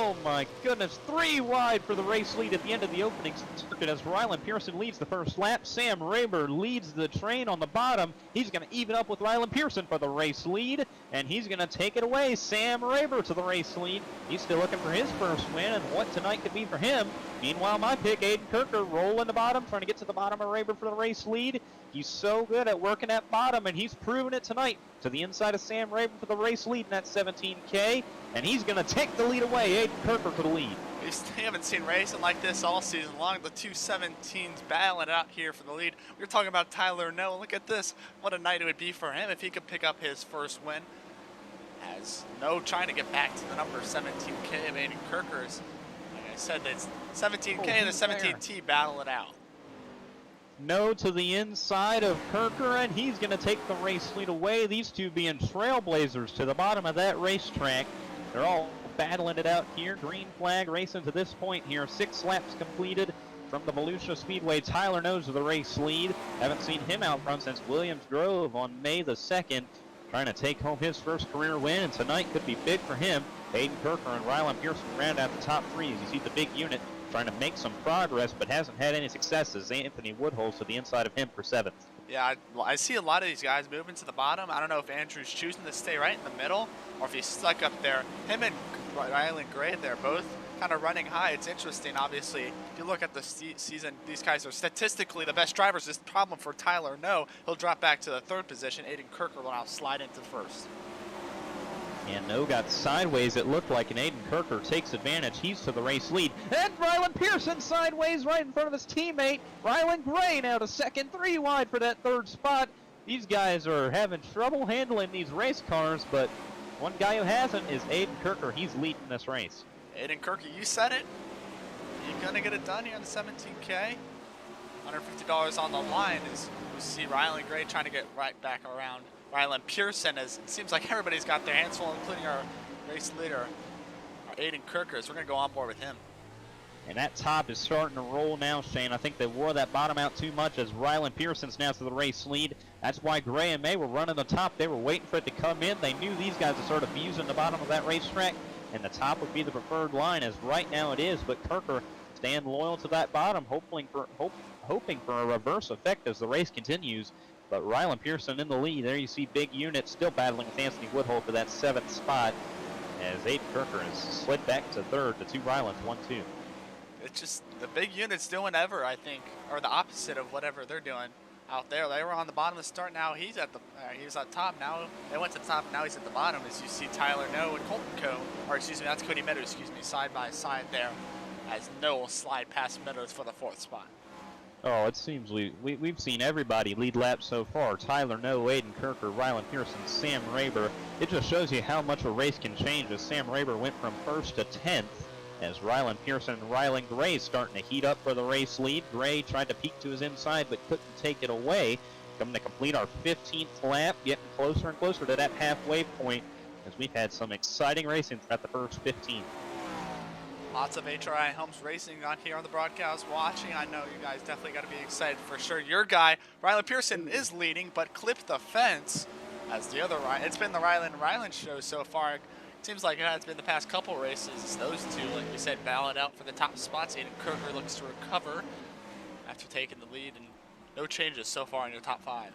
Oh my goodness, 3 wide for the race lead at the end of the opening circuit as Ryland Pearson leads the first lap. Sam Rayber leads the train on the bottom. He's going to even up with Ryland Pearson for the race lead, and he's going to take it away. Sam Rayber to the race lead. He's still looking for his first win, and what tonight could be for him. Meanwhile, my pick, Aiden Kirker, rolling the bottom, trying to get to the bottom of Rayber for the race lead. He's so good at working at bottom, and he's proven it tonight. To the inside of Sam Rayber for the race lead in that 17K, and he's going to take the lead away. Aiden Kirker for the lead. We haven't seen racing like this all season long. The two 17s battling it out here for the lead. We were talking about Tyler Noe. Look at this. What a night it would be for him if he could pick up his first win. As Noe trying to get back to the number 17K of Aiden Kirker's. Like I said, it's 17K and the 17T battle it out. No to the inside of Kirker, and he's going to take the race lead away. These two being trailblazers to the bottom of that racetrack. They're all battling it out here. Green flag racing to this point here. 6 laps completed from the Belsha Speedway. Tyler Noe to the race lead. Haven't seen him out front since Williams Grove on May the 2nd. Trying to take home his first career win, and tonight could be big for him. Aiden Kirker and Ryland Pearson round out the top 3 as you see the big unit trying to make some progress, but hasn't had any successes. Anthony Woodhull's to the inside of him for 7th. Yeah, I see a lot of these guys moving to the bottom. I don't know if Andrew's choosing to stay right in the middle or if he's stuck up there. Him and Ryland Gray, they're both kind of running high. It's interesting, obviously. If you look at the season, these guys are statistically the best drivers. This problem for Tyler Noe. He'll drop back to the 3rd position. Aiden Kirker will now slide into 1st. And Noe got sideways, it looked like, and Aiden Kirker takes advantage. He's to the race lead. And Ryland Pearson sideways right in front of his teammate. Ryland Gray now to 2nd, 3 wide for that 3rd spot. These guys are having trouble handling these race cars, but one guy who hasn't is Aiden Kirker. He's leading this race. Aiden Kirker, you said it. You're going to get it done here on the 17K. $150 on the line as we see Ryland Gray trying to get right back around Ryland Pearson, as it seems like everybody's got their hands full, including our race leader, our Aiden Kirker. So we're going to go on board with him. And that top is starting to roll now, Shane. I think they wore that bottom out too much as Ryland Pearson's now to the race lead. That's why Gray and May were running the top. They were waiting for it to come in. They knew these guys would start abusing the bottom of that racetrack, and the top would be the preferred line, as right now it is. But Kirker staying loyal to that bottom, hoping for a reverse effect as the race continues. But Ryland Pearson in the lead. There you see big unit still battling with Anthony Woodhull for that 7th spot, as Aiden Kirker has slid back to 3rd. The two Rylands, 1-2. It's just the big unit's doing ever, I think, or the opposite of whatever they're doing out there. They were on the bottom of the start. Now he's at the he was at top. Now they went to the top. Now he's at the bottom. As you see Tyler Noe and Colton Coe, or excuse me, that's Cody Meadows. Excuse me, side by side there, as Noe will slide past Meadows for the 4th spot. Oh, it seems we've seen everybody lead laps so far. Tyler Noe, Aiden Kirker, Ryland Pearson, Sam Rayber. It just shows you how much a race can change as Sam Rayber went from 1st to 10th. As Ryland Pearson and Ryland Gray starting to heat up for the race lead. Gray tried to peek to his inside but couldn't take it away. Coming to complete our 15th lap, getting closer and closer to that halfway point as we've had some exciting racing throughout the first 15. Lots of HRI Helms racing on here on the broadcast watching. I know you guys definitely got to be excited for sure. Your guy, Ryland Pearson, is leading but clipped the fence as the other Ryland. It's been the Ryland show so far. Seems like it has been the past couple races. Those two, like we said, battle it out for the top spots. Aiden Kirker looks to recover after taking the lead, and no changes so far in your top 5.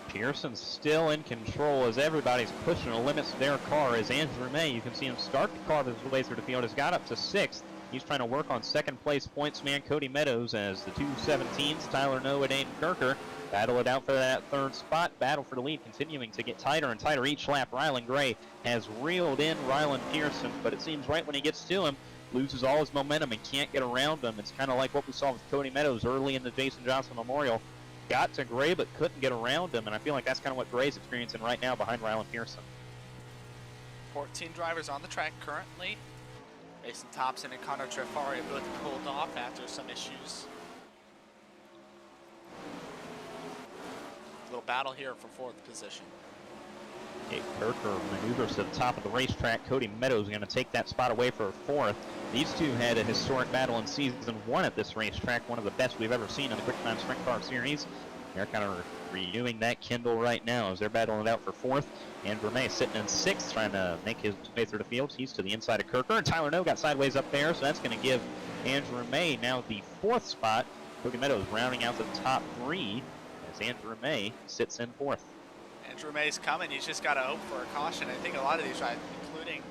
Pearson's still in control as everybody's pushing the limits of their car. As Andrew May, you can see him start to carve his way through the field, has got up to 6th. He's trying to work on 2nd place points man Cody Meadows as the two 17s, Tyler Noe and Aiden Kirker, battle it out for that 3rd spot. Battle for the lead continuing to get tighter and tighter each lap. Ryland Gray has reeled in Ryland Pearson, but it seems right when he gets to him, loses all his momentum and can't get around him. It's kind of like what we saw with Cody Meadows early in the Jason Johnson Memorial. Got to Gray but couldn't get around him, and I feel like that's kind of what Gray's experiencing right now behind Ryland Pearson. 14 drivers on the track currently. Mason Thompson and Connor Trefari have both pulled off after some issues. Little battle here for 4th position. Okay, Kirker maneuvers to the top of the racetrack. Cody Meadows going to take that spot away for 4th. These two had a historic battle in season 1 at this racetrack, one of the best we've ever seen in the Quicktime Sprint Car Series. They're kind of renewing that kindle right now as they're battling it out for 4th. Andrew May sitting in 6th, trying to make his way through the field. He's to the inside of Kirker, and Tyler No got sideways up there, so that's going to give Andrew May now the 4th spot. Cody Meadows rounding out the top 3 as Andrew May sits in 4th. Andrew May's coming. He's just got to hope for a caution. I think a lot of these guys, including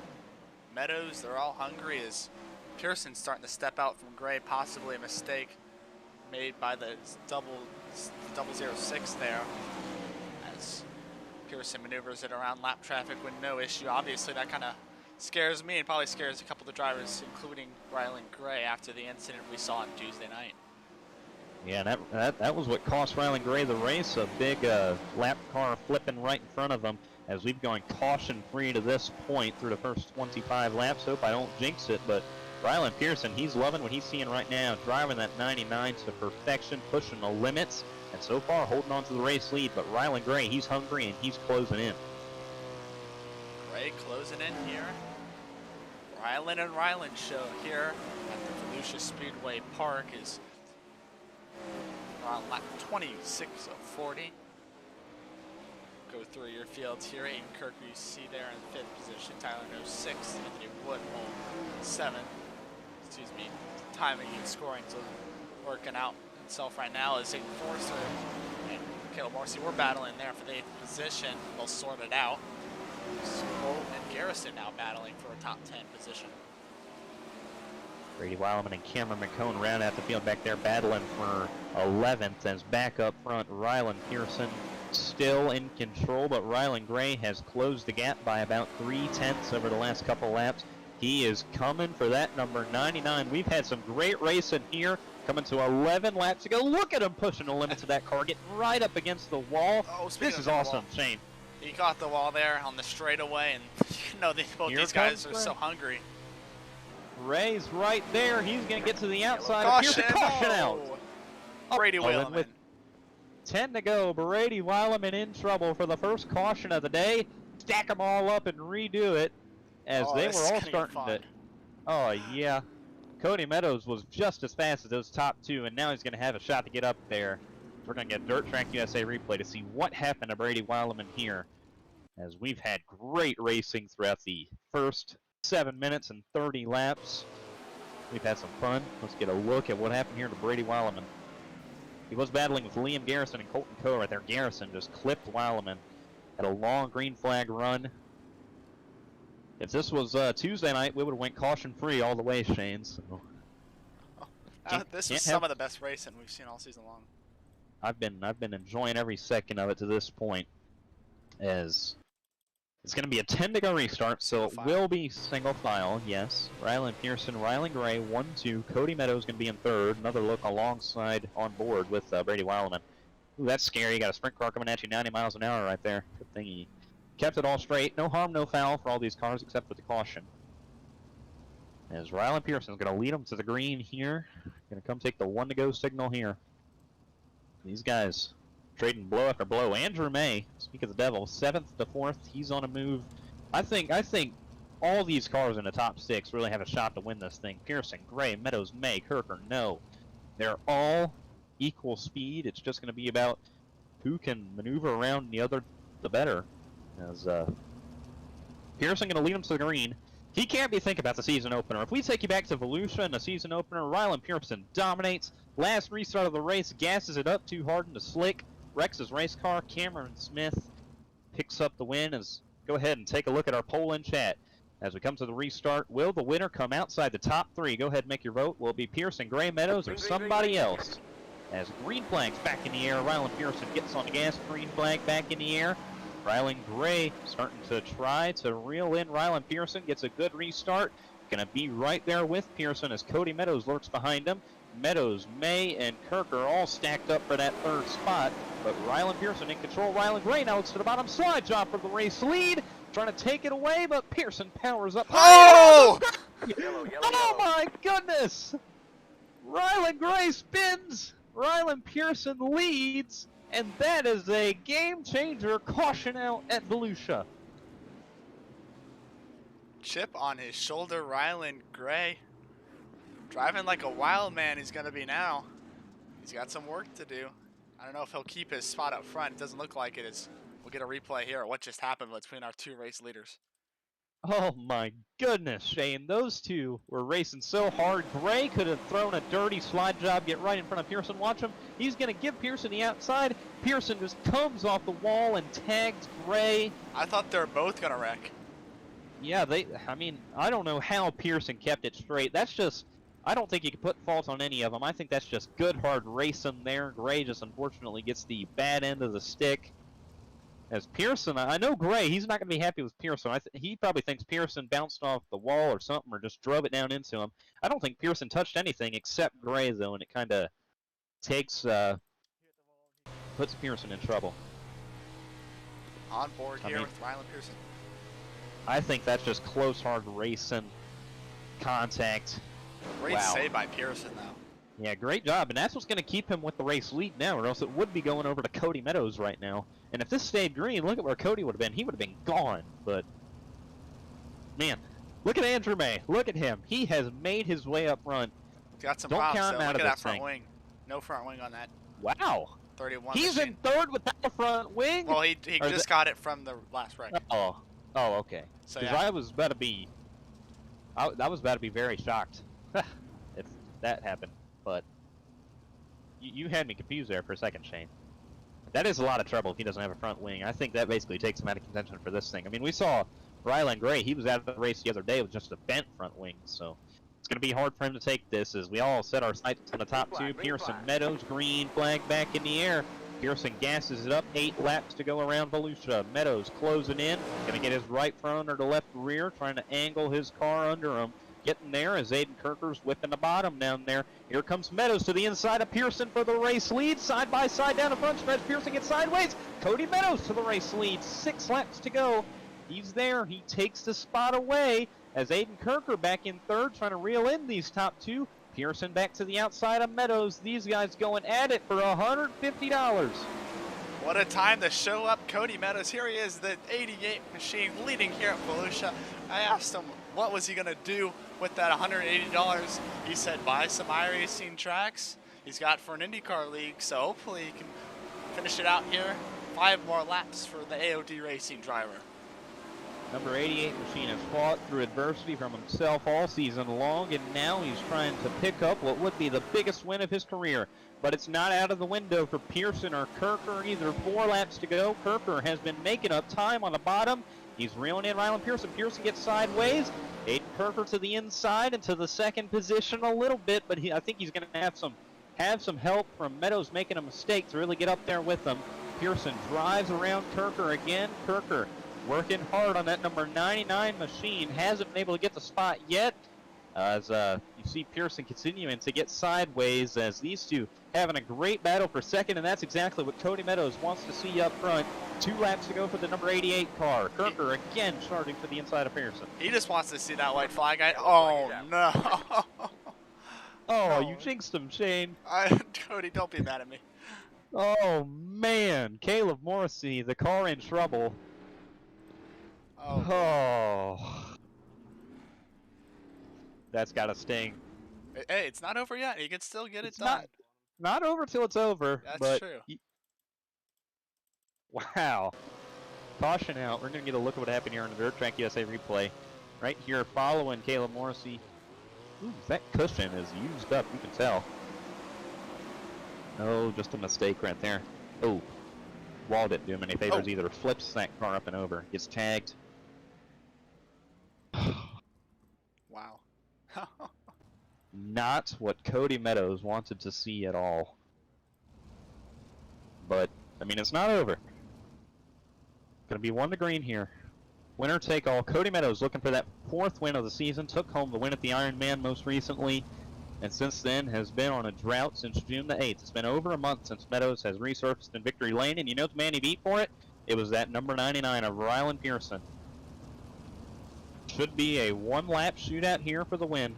Meadows, they're all hungry as Pearson's starting to step out from Gray, possibly a mistake made by the double 06 there as Pearson maneuvers it around lap traffic with no issue. Obviously that kind of scares me and probably scares a couple of the drivers, including Rylan Gray, after the incident we saw on Tuesday night. Yeah, that was what cost Rylan Gray the race, a big lap car flipping right in front of him as we've gone caution-free to this point through the first 25 laps. Hope I don't jinx it, but Rylan Pearson, he's loving what he's seeing right now, driving that 99 to perfection, pushing the limits, and so far holding on to the race lead. But Rylan Gray, he's hungry and he's closing in. Gray closing in here. Rylan and Rylan show here at the Volusia Speedway Park is around lap 26 of 40. Go through your fields here. Aiden Kirker, you see there in 5th position. Tyler No 6th. Anthony Woodhull 7th. Excuse me. Timing and scoring is working out himself right now as Aiden Forster and Caleb Morrissey. We're battling there for the 8th position. We'll sort it out. Cole and Garrison now battling for a top 10 position. Brady Wileman and Cameron McCone round out the field back there battling for 11th as back up front Rylan Pearson still in control, but Rylan Gray has closed the gap by about 3/10 over the last couple laps. He is coming for that number 99. We've had some great racing here, coming to 11 laps ago. Look at him pushing the limits of that car, getting right up against the wall. Oh, this is awesome, Shane. He caught the wall there on the straightaway, and you know both Here these guys comes are so hungry. Ray's right there. He's going to get to the outside. Caution, caution out. Brady and Wheelman. with 10 to go, Brady Wileman in trouble for the first caution of the day. Stack them all up and redo it as they were all starting to. Oh, yeah. Cody Meadows was just as fast as those top 2, and now he's going to have a shot to get up there. We're going to get Dirt Track USA replay to see what happened to Brady Wileman here, as we've had great racing throughout the first 7 minutes and 30 laps. We've had some fun. Let's get a look at what happened here to Brady Wileman. He was battling with Liam Garrison and Colton Coe right there. Garrison just clipped Wileman at a long green flag run. If this was Tuesday night, we would have went caution-free all the way, Shane. So. This was some of the best racing we've seen all season long. I've been enjoying every second of it to this point, as it's going to be a 10 to go restart, so it will be single file, yes. Rylan Pearson, Rylan Gray, 1-2. Cody Meadows going to be in 3rd. Another look alongside on board with Brady Wileman. Ooh, that's scary. You got a sprint car coming at you 90 miles an hour right there. Good thing he kept it all straight. No harm, no foul for all these cars except for the caution. As Rylan Pearson is going to lead them to the green here. Going to come take the 1 to go signal here. These guys trading blow after blow. Andrew May, speak of the devil, 7th to 4th. He's on a move. I think all these cars in the top 6 really have a shot to win this thing. Pearson, Gray, Meadows, May, Kirker, no. They're all equal speed. It's just going to be about who can maneuver around the other, the better. As Pearson going to lead them to the green. He can't be thinking about the season opener. If we take you back to Volusia and the season opener, Rylan Pearson dominates. Last restart of the race, gasses it up too hard into slick. Wrecks his race car. Cameron Smith picks up the win. Go ahead and take a look at our poll in chat. As we come to the restart, will the winner come outside the top 3? Go ahead and make your vote. Will it be Pearson, Gray, Meadows, or somebody else? As green flag's back in the air, Rylan Pearson gets on the gas. Green flag back in the air. Rylan Gray starting to try to reel in Rylan Pearson. Gets a good restart. Going to be right there with Pearson as Cody Meadows lurks behind him. Meadows, May, and Kirk are all stacked up for that 3rd spot. But Rylan Pearson in control. Rylan Gray now looks to the bottom. Slide job for the race lead. Trying to take it away, but Pearson powers up. Oh! Oh my goodness! Rylan Gray spins. Rylan Pearson leads. And that is a game changer. Caution out at Volusia. Chip on his shoulder, Rylan Gray. Driving like a wild man he's going to be now. He's got some work to do. I don't know if he'll keep his spot up front. It doesn't look like it is. We'll get a replay here of what just happened between our 2 race leaders. Oh my goodness, Shane. Those two were racing so hard. Gray could have thrown a dirty slide job, get right in front of Pearson. Watch him. He's going to give Pearson the outside. Pearson just comes off the wall and tags Gray. I thought they were both going to wreck. Yeah, I mean, I don't know how Pearson kept it straight. That's just, I don't think you can put fault on any of them. I think that's just good, hard racing there. Gray just unfortunately gets the bad end of the stick. As Pearson, I know Gray, he's not going to be happy with Pearson. He probably thinks Pearson bounced off the wall or something, or just drove it down into him. I don't think Pearson touched anything except Gray, though, and it kind of takes, puts Pearson in trouble. On board here with Ryland Pearson. I think that's just close, hard racing, contact. Great save by Pearson, though. Yeah, great job, and that's what's going to keep him with the race lead now, or else it would be going over to Cody Meadows right now. And if this stayed green, look at where Cody would have been. He would have been gone, but man, look at Andrew May. Look at him. He has made his way up front. Got some Don't props, count though. him out Look of at this that front thing. wing. No front wing on that. Wow. 31 He's machine. in third without the front wing? Well, he just got it from the last wreck. Oh, okay. So, Because yeah. I was about to be very shocked if that happened, but you had me confused there for a second, Shane. That is a lot of trouble if he doesn't have a front wing. I think that basically takes him out of contention for this thing. I mean, we saw Ryland Gray. He was out of the race the other day with just a bent front wing, so it's going to be hard for him to take this as we all set our sights on the top two. Pearson Meadows, green flag back in the air. Pearson gasses it up, 8 laps to go around Belsha. Meadows closing in, going to get his right front or the left rear, trying to angle his car under him. Getting there as Aiden Kirker's whipping the bottom down there. Here comes Meadows to the inside of Pearson for the race lead. Side by side down the front stretch. Pearson gets sideways. Cody Meadows to the race lead. 6 laps to go. He's there. He takes the spot away as Aiden Kirker back in third, trying to reel in these top two. Pearson back to the outside of Meadows. These guys going at it for $150. What a time to show up Cody Meadows. Here he is, the 88 machine leading here at Belsha. I asked him what was he going to do with that $180. He said buy some iRacing tracks he's got for an IndyCar league, so hopefully he can finish it out here. 5 more laps for the AOD racing driver. Number 88 machine has fought through adversity from himself all season long, and now he's trying to pick up what would be the biggest win of his career. But it's not out of the window for Pearson or Kirker either. 4 laps to go. Kirker has been making up time on the bottom. He's reeling in Ryland Pearson. Pearson gets sideways. Aiden Kirker to the inside and to the second position a little bit, but I think he's going to have some help from Meadows making a mistake to really get up there with him. Pearson drives around Kirker again. Kirker working hard on that number 99 machine. Hasn't been able to get the spot yet. As you see Pearson continuing to get sideways as these two having a great battle for second, and that's exactly what Cody Meadows wants to see up front. 2 laps to go for the number 88 car. Kirker again charging for the inside of Pearson. He just wants to see that white flag. Oh, no. Oh, you jinxed him, Shane. Cody, don't be mad at me. Oh, man. Caleb Morrissey, the car in trouble. Oh. That's got to sting. Hey, it's not over yet. He can still get it done. Not over till it's over. That's but true. Wow. Caution out. We're going to get a look at what happened here on the Dirt Track USA replay. Right here following Caleb Morrissey. Ooh, that cushion is used up, you can tell. Oh, just a mistake right there. Oh, wall didn't do him any favors either. Flips that car up and over. Gets tagged. Wow. Not what Cody Meadows wanted to see at all. But, I mean, it's not over. Going to be 1 to green here. Winner take all. Cody Meadows looking for that 4th win of the season. Took home the win at the Ironman most recently. And since then has been on a drought since June the 8th. It's been over a month since Meadows has resurfaced in victory lane. And you know the man he beat for it? It was that number 99 of Ryland Pearson. Should be a 1-lap shootout here for the win.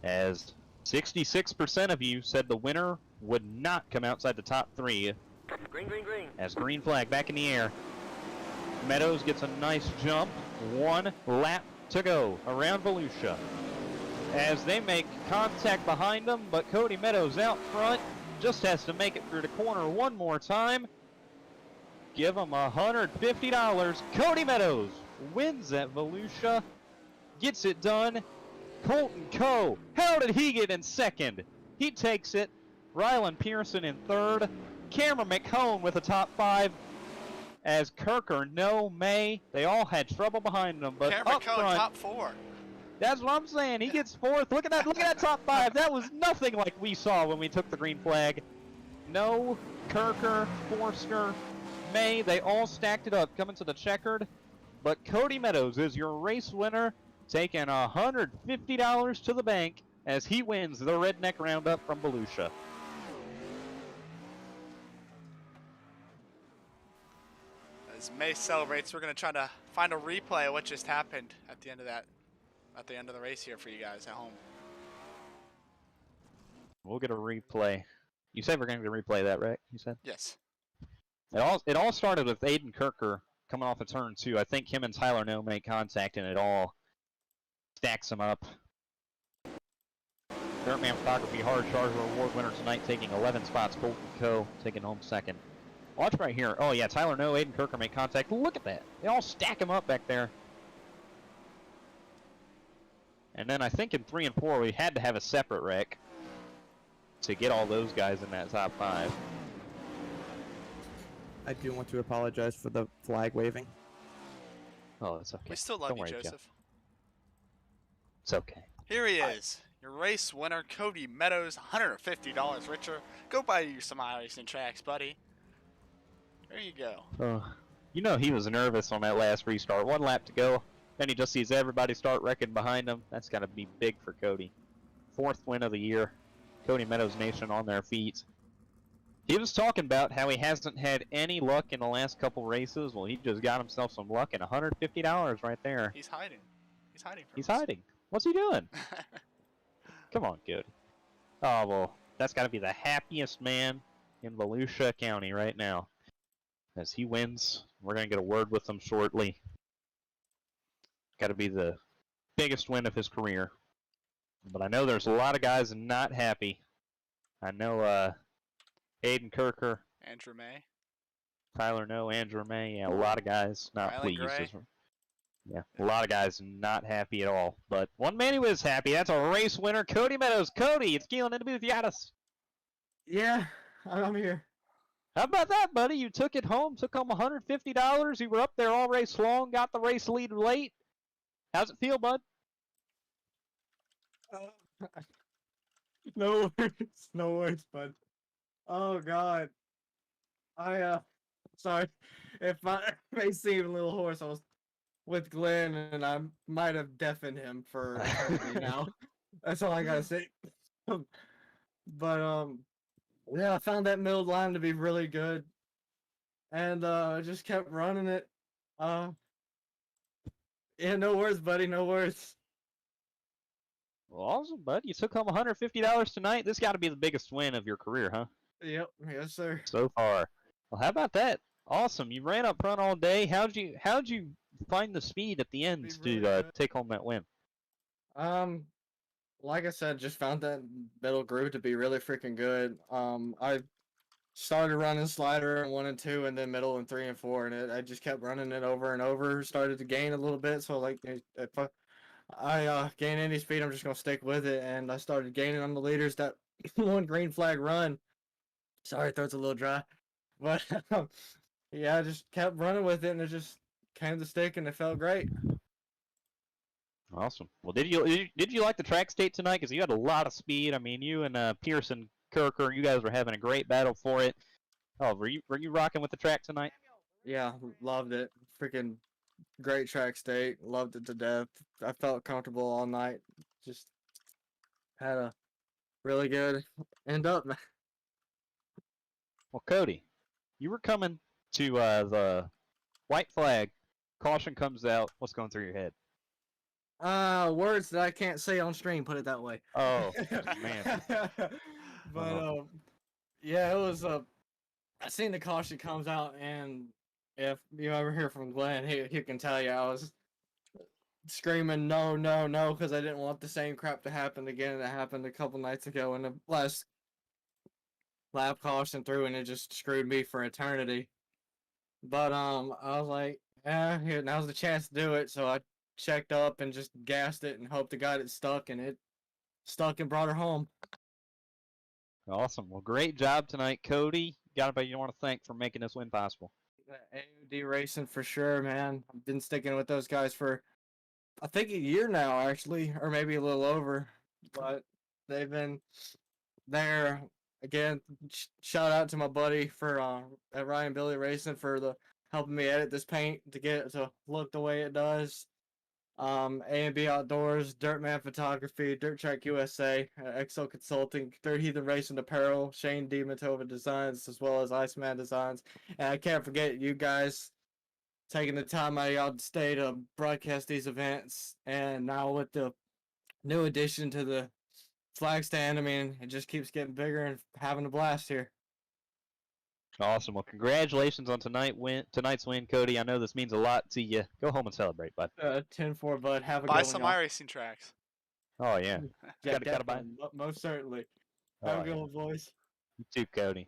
As 66% of you said the winner would not come outside the top 3. Green, green, green. As green flag back in the air. Meadows gets a nice jump. 1 lap to go around Belsha. As they make contact behind them, but Cody Meadows out front. Just has to make it through the corner one more time. Give him $150. Cody Meadows wins at Volusia. Gets it done. Colton Coe, how did he get in second? He takes it. Rylan Pearson in third. Cameron McCone with a top 5. As Kirker, No, May, they all had trouble behind them, but Cameron up McCone, front, top 4. that's what I'm saying. He gets fourth. Look at that top 5. That was nothing like we saw when we took the green flag. No, Kirker, Forster, May, they all stacked it up coming to the checkered. But Cody Meadows is your race winner, taking $150 to the bank as he wins the Redneck Roundup from Volusia. As May celebrates, we're going to try to find a replay of what just happened at the end of the race here for you guys at home. We'll get a replay. You said we're going to replay that, right? You said? Yes. It all started with Aiden Kirker coming off a turn 2. I think him and Tyler No make contact, and it all stacks them up. Dirtman Photography Hard Charger Award winner tonight, taking 11 spots. Colton Coe taking home second. Watch right here. Oh yeah, Tyler No, Aiden Kirker make contact. Look at that. They all stack him up back there. And then I think in 3 and 4 we had to have a separate wreck to get all those guys in that top 5. I do want to apologize for the flag waving. Oh, it's okay. We still love Don't you, worry, Joseph. Jeff. It's okay. Here he is, your race winner, Cody Meadows, $150 richer. Go buy you some iRacing tracks, buddy. There you go. You know he was nervous on that last restart. 1 lap to go. Then he just sees everybody start wrecking behind him. That's got to be big for Cody. 4th win of the year. Cody Meadows Nation on their feet. He was talking about how he hasn't had any luck in the last couple races. Well, he just got himself some luck and $150 right there. He's hiding. He's hiding from He's us. hiding. What's he doing? Come on, Cody. Oh, well, that's got to be the happiest man in Volusia County right now. As he wins, we're going to get a word with him shortly. Got to be the biggest win of his career. But I know there's a lot of guys not happy. I know Aiden Kirker, Andrew May. Tyler No, Andrew May, yeah, a lot of guys not Rylan pleased. Gray. Yeah, a lot of guys not happy at all. But one man who is happy, that's a race winner, Cody Meadows. Cody, it's Kelan in to be with Yaddis. Yeah, I'm here. How about that, buddy? You took it home, took home $150. You were up there all race long, got the race lead late. How's it feel, bud? No words, bud. Oh God, sorry if I may seem a little hoarse. I was with Glenn, and I might have deafened him for eternity now. That's all I gotta say. But yeah, I found that milled line to be really good, and I just kept running it. Yeah, no words, buddy, no words. Well, awesome, bud. You took home $150 tonight. This got to be the biggest win of your career, huh? Yep, yes, sir. So far. Well, how about that? Awesome. You ran up front all day. How'd you find the speed at the end Really to good. take home that win? Like I said, just found that middle groove to be really freaking good. I started running slider in 1 and 2, and then middle in 3 and 4, and I just kept running it over and over. Started to gain a little bit, so like if I gain any speed, I'm just gonna stick with it. And I started gaining on the leaders that one green flag run. Sorry, throat's a little dry, but yeah, I just kept running with it, and it just came to stick, and it felt great. Awesome. Well, did you like the track state tonight? Because you had a lot of speed. I mean, you and Pearson Kirker, you guys were having a great battle for it. Oh, were you rocking with the track tonight? Yeah, loved it. Freaking great track state. Loved it to death. I felt comfortable all night. Just had a really good end up, man. Well, Cody, you were coming to the white flag. Caution comes out. What's going through your head? Words that I can't say on stream, put it that way. Oh, man. But yeah, it was I seen the caution comes out, and if you ever hear from Glenn, he can tell you I was screaming no, no, no, because I didn't want the same crap to happen again that happened a couple nights ago in the last lap caution through, and it just screwed me for eternity. But I was like, yeah, here now's the chance to do it. So I checked up and just gassed it and hoped to God it stuck, and it stuck and brought her home. Awesome. Well, great job tonight, Cody. Got anybody you want to thank for making this win possible? AOD Racing for sure, man. I've been sticking with those guys for I think a year now, actually, or maybe a little over. But they've been there again. Shout out to my buddy for at Ryan Billy Racing for the helping me edit this paint to get it to look the way it does. A&B Outdoors, Dirtman Photography, Dirt Track USA, XO Consulting, Third Heathen Racing Apparel, Shane DiMantova Designs, as well as Iceman Designs. And I can't forget you guys taking the time out of y'all to stay to broadcast these events. And now with the new addition to the flag stand, I mean, it just keeps getting bigger and having a blast here. Awesome. Well, congratulations on tonight's win, Cody. I know this means a lot to you. Go home and celebrate, bud. 10-4, bud. Have a Buy good some one, y'all. iRacing tracks. Oh, yeah. Yeah, Gotta buy. most certainly. Have Oh, a good yeah. one, boys. You too, Cody.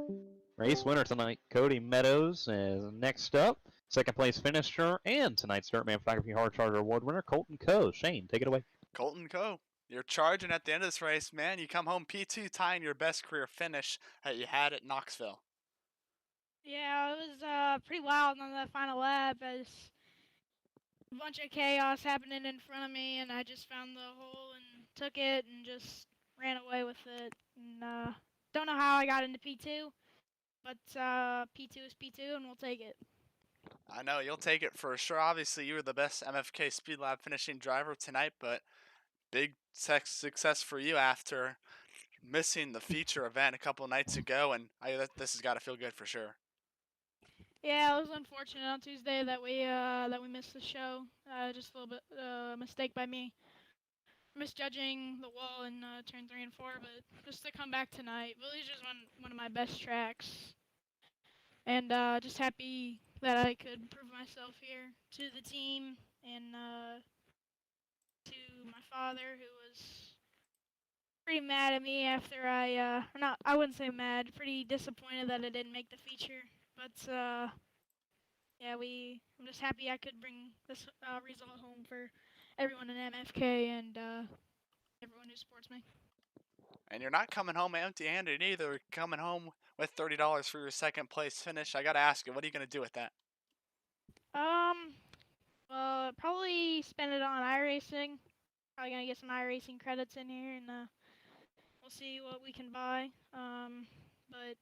Race winner tonight, Cody Meadows, is next up. Second place finisher and tonight's Dirtman Photography Hard Charger Award winner, Colton Coe. Shane, take it away. Colton Coe, you're charging at the end of this race, man. You come home P2 tying your best career finish that you had at Knoxville. Yeah, it was pretty wild on the final lap as a bunch of chaos happening in front of me, and I just found the hole and took it and just ran away with it. And don't know how I got into P2, but P2 is P2, and we'll take it. I know, you'll take it for sure. Obviously, you were the best MFK Speed Lab finishing driver tonight, but big success for you after missing the feature event a couple nights ago, and this has got to feel good for sure. Yeah, it was unfortunate on Tuesday that we missed the show. Just a little bit mistake by me, misjudging the wall in turn 3 and 4. But just to come back tonight, Village is one of my best tracks, and just happy that I could prove myself here to the team and to my father, who was pretty mad at me after I wouldn't say mad, pretty disappointed that I didn't make the feature. But yeah, I'm just happy I could bring this result home for everyone in MFK and everyone who supports me. And you're not coming home empty-handed either. You're coming home with $30 for your second place finish. I gotta ask you, what are you gonna do with that? Well, probably spend it on iRacing. Probably gonna get some iRacing credits in here, and we'll see what we can buy. But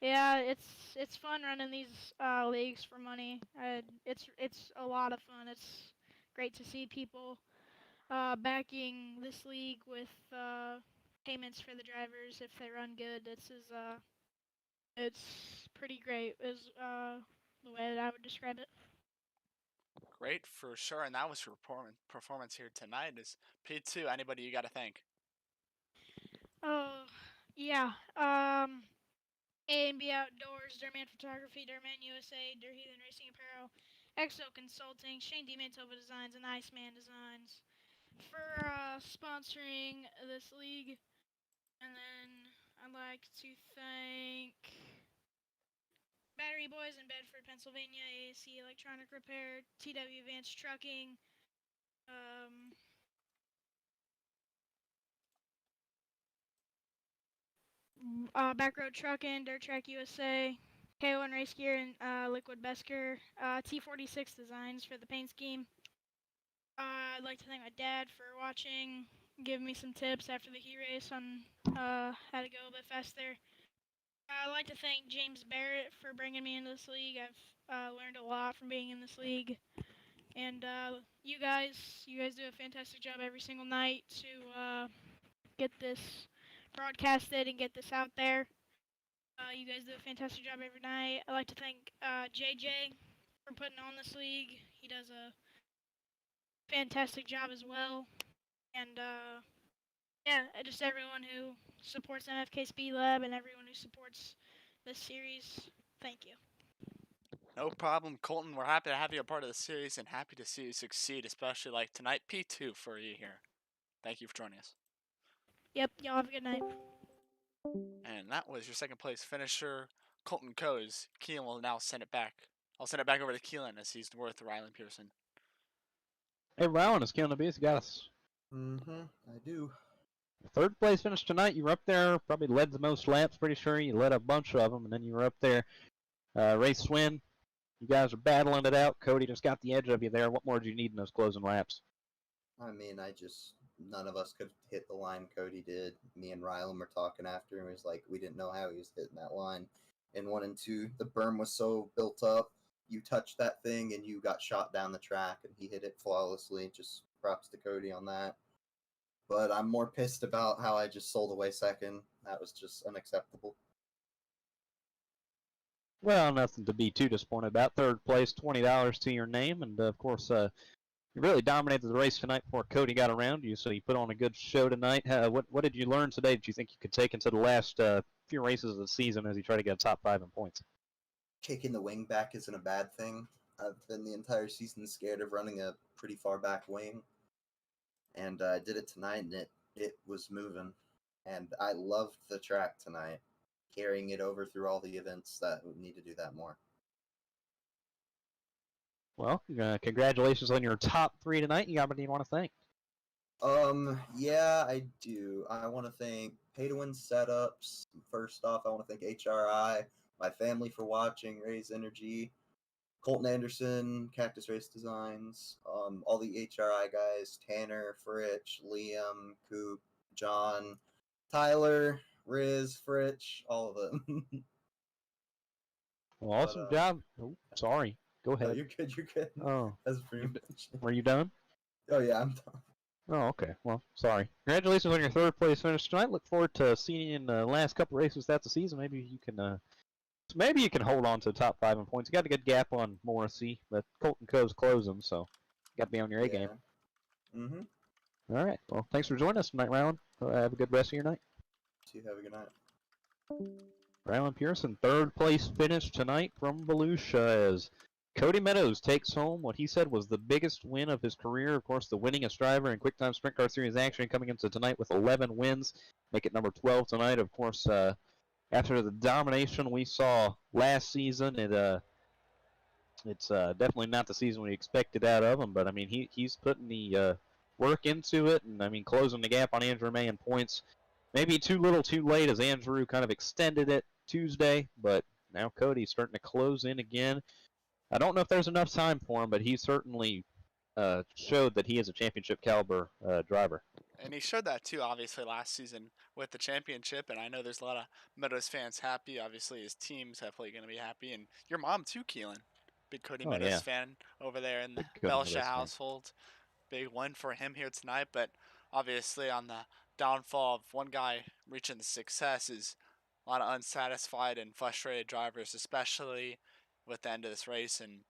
yeah, it's fun running these leagues for money. It's a lot of fun. It's great to see people backing this league with payments for the drivers if they run good. It's pretty great. Is the way that I would describe it. Great for sure, and that was your performance here tonight. Is P2 anybody you gotta thank? Oh yeah. A&B Outdoors, Dirtman Photography, Dirtman USA, Dirt Heathen Racing Apparel, XO Consulting, Shane DiMantova Designs, and Iceman Designs for sponsoring this league. And then I'd like to thank Battery Boys in Bedford, Pennsylvania, AAC Electronic Repair, TW Advanced Trucking, Backroad Trucking, Dirt Track USA, K1 Race Gear, and Liquid Besker, T46 Designs for the paint scheme. I'd like to thank my dad for watching, giving me some tips after the heat race on how to go a bit faster. I'd like to thank James Barrett for bringing me into this league. I've learned a lot from being in this league. And you guys do a fantastic job every single night to get this broadcasted and get this out there. You guys do a fantastic job every night. I'd like to thank JJ for putting on this league. He does a fantastic job as well. And yeah, just everyone who supports MFK Speed Lab and everyone who supports this series, thank you. No problem, Colton. We're happy to have you a part of the series and happy to see you succeed, especially like tonight, P2 for you here. Thank you for joining us. Yep, y'all have a good night. And and that was your second place finisher, Colton Coes. Kelan will now send it back. I'll send it back over to Kelan as he's worth Rylan Pearson. Hey, Rowan, is Kelan Beast got us. I do. Third place finish tonight. You were up there, probably led the most laps, pretty sure. You led a bunch of them, and then you were up there. Race win. You guys are battling it out. Cody just got the edge of you there. What more do you need in those closing laps? I mean, none of us could hit the line Cody did. Me and Rylan were talking after, and it was like, we didn't know how he was hitting that line. In 1 and 2, the berm was so built up. You touched that thing, and you got shot down the track, and he hit it flawlessly. Just props to Cody on that. But I'm more pissed about how I just sold away second. That was just unacceptable. Well, nothing to be too disappointed about. Third place, $20 to your name, and of course, you really dominated the race tonight before Cody got around you. So you put on a good show tonight. What did you learn today that you think you could take into the last few races of the season as you try to get a top 5 in points? Kicking the wing back isn't a bad thing. I've been the entire season scared of running a pretty far back wing, and I did it tonight, and it was moving. And I loved the track tonight. Carrying it over through all the events, that we need to do that more. Well, congratulations on your top 3 tonight. You got anything you want to thank? Yeah, I do. I want to thank Pay to Win Setups. First off, I want to thank HRI, my family for watching, Raise Energy, Colton Anderson, Cactus Race Designs, all the HRI guys, Tanner, Fritch, Liam, Coop, John, Tyler, Riz, Fritch, all of them. Well, awesome job. Oh, sorry. Go ahead. No, you're good, you're good. Oh, That's pretty much. were you done? Oh, yeah, I'm done. Oh, okay. Well, sorry. Congratulations on your third place finish tonight. Look forward to seeing you in the last couple races throughout the season. Maybe you can hold on to the top 5 in points. You got a good gap on Morrissey, but Colton Coe's closing, so you got to be on your A game. Mm-hmm. All right. Well, thanks for joining us tonight, Rylan. Have a good rest of your night. You have a good night. Rylan Pearson, third place finish tonight from Belsha as Cody Meadows takes home what he said was the biggest win of his career. Of course, the winningest driver in Quicktime Sprint Car Series action coming into tonight with 11 wins, make it number 12 tonight. Of course, after the domination we saw last season, it's definitely not the season we expected out of him. But I mean, he's putting the work into it, and I mean, closing the gap on Andrew May in points. Maybe too little, too late, as Andrew kind of extended it Tuesday, but now Cody's starting to close in again. I don't know if there's enough time for him, but he certainly showed that he is a championship caliber driver. And he showed that too, obviously, last season with the championship. And I know there's a lot of Meadows fans happy. Obviously, his team's definitely going to be happy. And your mom too, Kelan. Big Cody Meadows fan over there in the Belsha household. Big win for him here tonight. But obviously, on the downfall of one guy reaching the success is a lot of unsatisfied and frustrated drivers, especially with the end of this race. And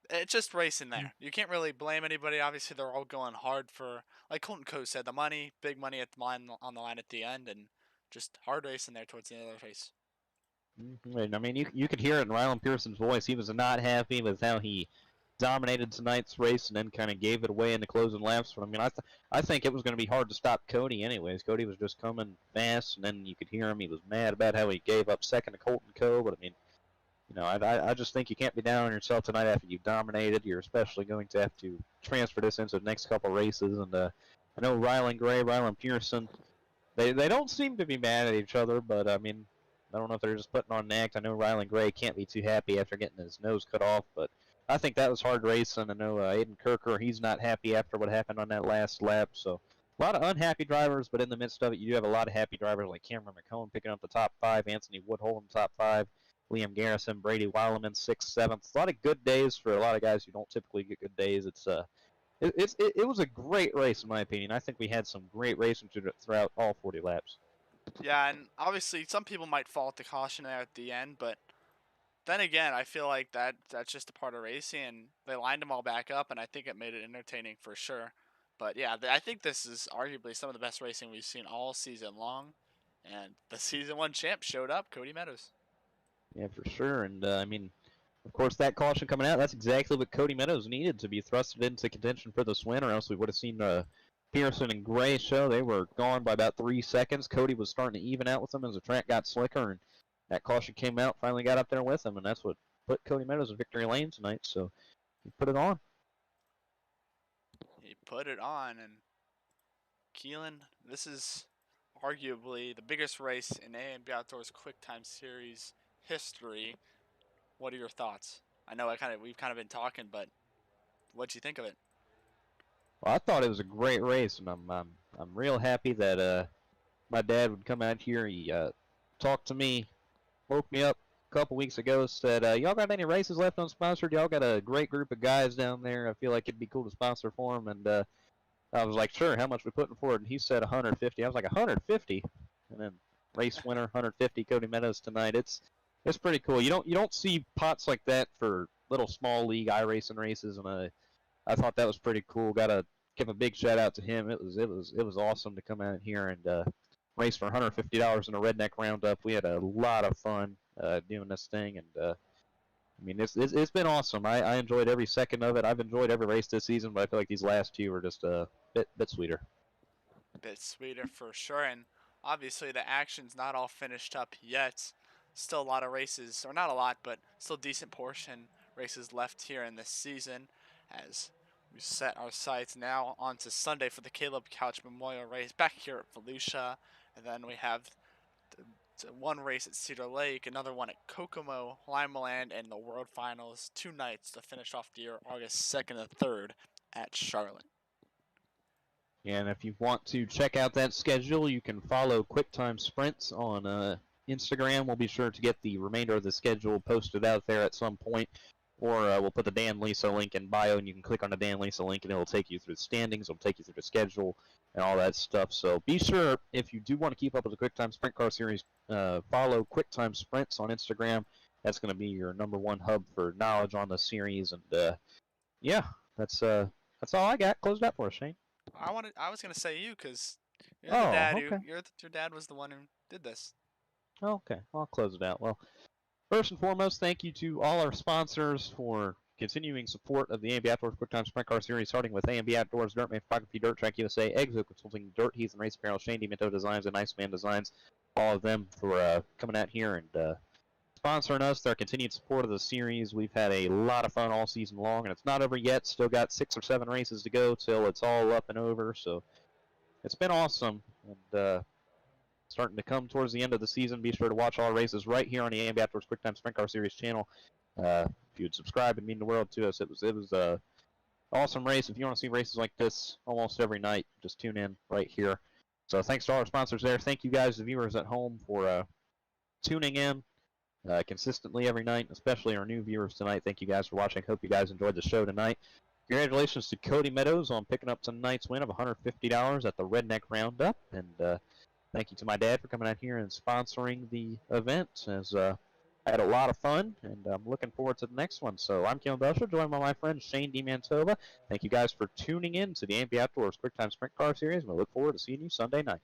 it's just racing there. You can't really blame anybody. Obviously, they're all going hard for, like Colton Coe said, the money, big money at the line, on the line at the end, and just hard racing there towards the end of the race. I mean, you could hear it in Rylan Pearson's voice. He was not happy with how he dominated tonight's race and then kind of gave it away in the closing laps. But I mean, I think it was going to be hard to stop Cody anyways. Cody was just coming fast, and then you could hear him. He was mad about how he gave up second to Colton Coe. But I mean, you know, I just think you can't be down on yourself tonight after you've dominated. You're especially going to have to transfer this into the next couple races. And I know Rylan Gray, Rylan Pearson, they don't seem to be mad at each other, but I mean, I don't know if they're just putting on an act. I know Rylan Gray can't be too happy after getting his nose cut off, but I think that was hard racing. I know Aiden Kirker, he's not happy after what happened on that last lap. So a lot of unhappy drivers, but in the midst of it, you do have a lot of happy drivers like Cameron McCone picking up the top 5, Anthony Woodhull in the top 5, Liam Garrison, Brady Weileman 6th, 7th. A lot of good days for a lot of guys who don't typically get good days. It was a great race in my opinion. I think we had some great racing throughout all 40 laps. Yeah, and obviously some people might fault the caution there at the end, but then again, I feel like that's just a part of racing, and they lined them all back up, and I think it made it entertaining for sure. But yeah, I think this is arguably some of the best racing we've seen all season long, and the season 1 champ showed up, Cody Meadows. Yeah, for sure. And I mean, of course, that caution coming out, that's exactly what Cody Meadows needed to be thrusted into contention for this win, or else we would have seen Pearson and Gray show. They were gone by about 3 seconds. Cody was starting to even out with them as the track got slicker, and that caution came out, finally got up there with him, and that's what put Cody Meadows in victory lane tonight, so he put it on. He put it on, and Kelan, this is arguably the biggest race in AMB Outdoors Quicktime Series history. What are your thoughts? I know we've kind of been talking, but what'd you think of it? Well, I thought it was a great race, and I'm real happy that my dad would come out here. He talked to me, woke me up a couple weeks ago, said, y'all got any races left unsponsored? Y'all got a great group of guys down there. I feel like it'd be cool to sponsor for them. And I was like, sure, how much we putting forward? And he said 150. I was like, 150? And then race winner, 150, Cody Meadows tonight. It's pretty cool. You don't see pots like that for little small league iRacing races, and I thought that was pretty cool. Gotta give a big shout out to him. It was awesome to come out here and race for $150 in a Redneck Roundup. We had a lot of fun doing this thing, and I mean it's been awesome. I enjoyed every second of it. I've enjoyed every race this season, but I feel like these last two were just a bit sweeter. A bit sweeter for sure, and obviously the action's not all finished up yet. Still a lot of races, or not a lot, but still decent portion races left here in this season, as we set our sights now onto Sunday for the Caleb Couch Memorial Race back here at Volusia, and then we have one race at Cedar Lake, another one at Kokomo, Limaland, and the World Finals. 2 nights to finish off the year, August 2nd and 3rd at Charlotte. And if you want to check out that schedule, you can follow Quicktime Sprints on Instagram. We'll be sure to get the remainder of the schedule posted out there at some point, or we'll put the Dan Lisa link in bio, and you can click on the Dan Lisa link, and it'll take you through the standings, it'll take you through the schedule, and all that stuff. So be sure, if you do want to keep up with the Quicktime Sprint Car Series, follow Quicktime Sprints on Instagram. That's going to be your #1 hub for knowledge on the series, and yeah, that's all I got. Close it out for us, Shane. I was gonna say you, because you're the dad. okay. Your dad was the one who did this. Okay, I'll close it out. Well, first and foremost, thank you to all our sponsors for continuing support of the AMB Outdoors Quicktime Sprint Car Series, starting with AMB Outdoors, Dirt Man Photography, Dirt Track USA, Exo Consulting, Dirt Heath and Race Apparel, Shane DiMantova Designs, and Iceman Designs. All of them for coming out here and sponsoring us. Their continued support of the series. We've had a lot of fun all season long, and it's not over yet. Still got 6 or 7 races to go till it's all up and over. So it's been awesome, and starting to come towards the end of the season. Be sure to watch all races right here on the AMB Outdoors Quicktime Sprint Car Series channel. If you'd subscribe, it'd mean the world to us. It was a awesome race. If you want to see races like this almost every night, just tune in right here. So thanks to all our sponsors there. Thank you guys, the viewers at home, for tuning in consistently every night, especially our new viewers tonight. Thank you guys for watching. Hope you guys enjoyed the show tonight. Congratulations to Cody Meadows on picking up tonight's win of $150 at the Redneck Roundup, and thank you to my dad for coming out here and sponsoring the event, as I had a lot of fun, and I'm looking forward to the next one. So I'm Kelan Belsha, joined by my friend Shane DiMantova. Thank you guys for tuning in to the AMB Outdoors Quicktime Sprint Car Series, and we look forward to seeing you Sunday night.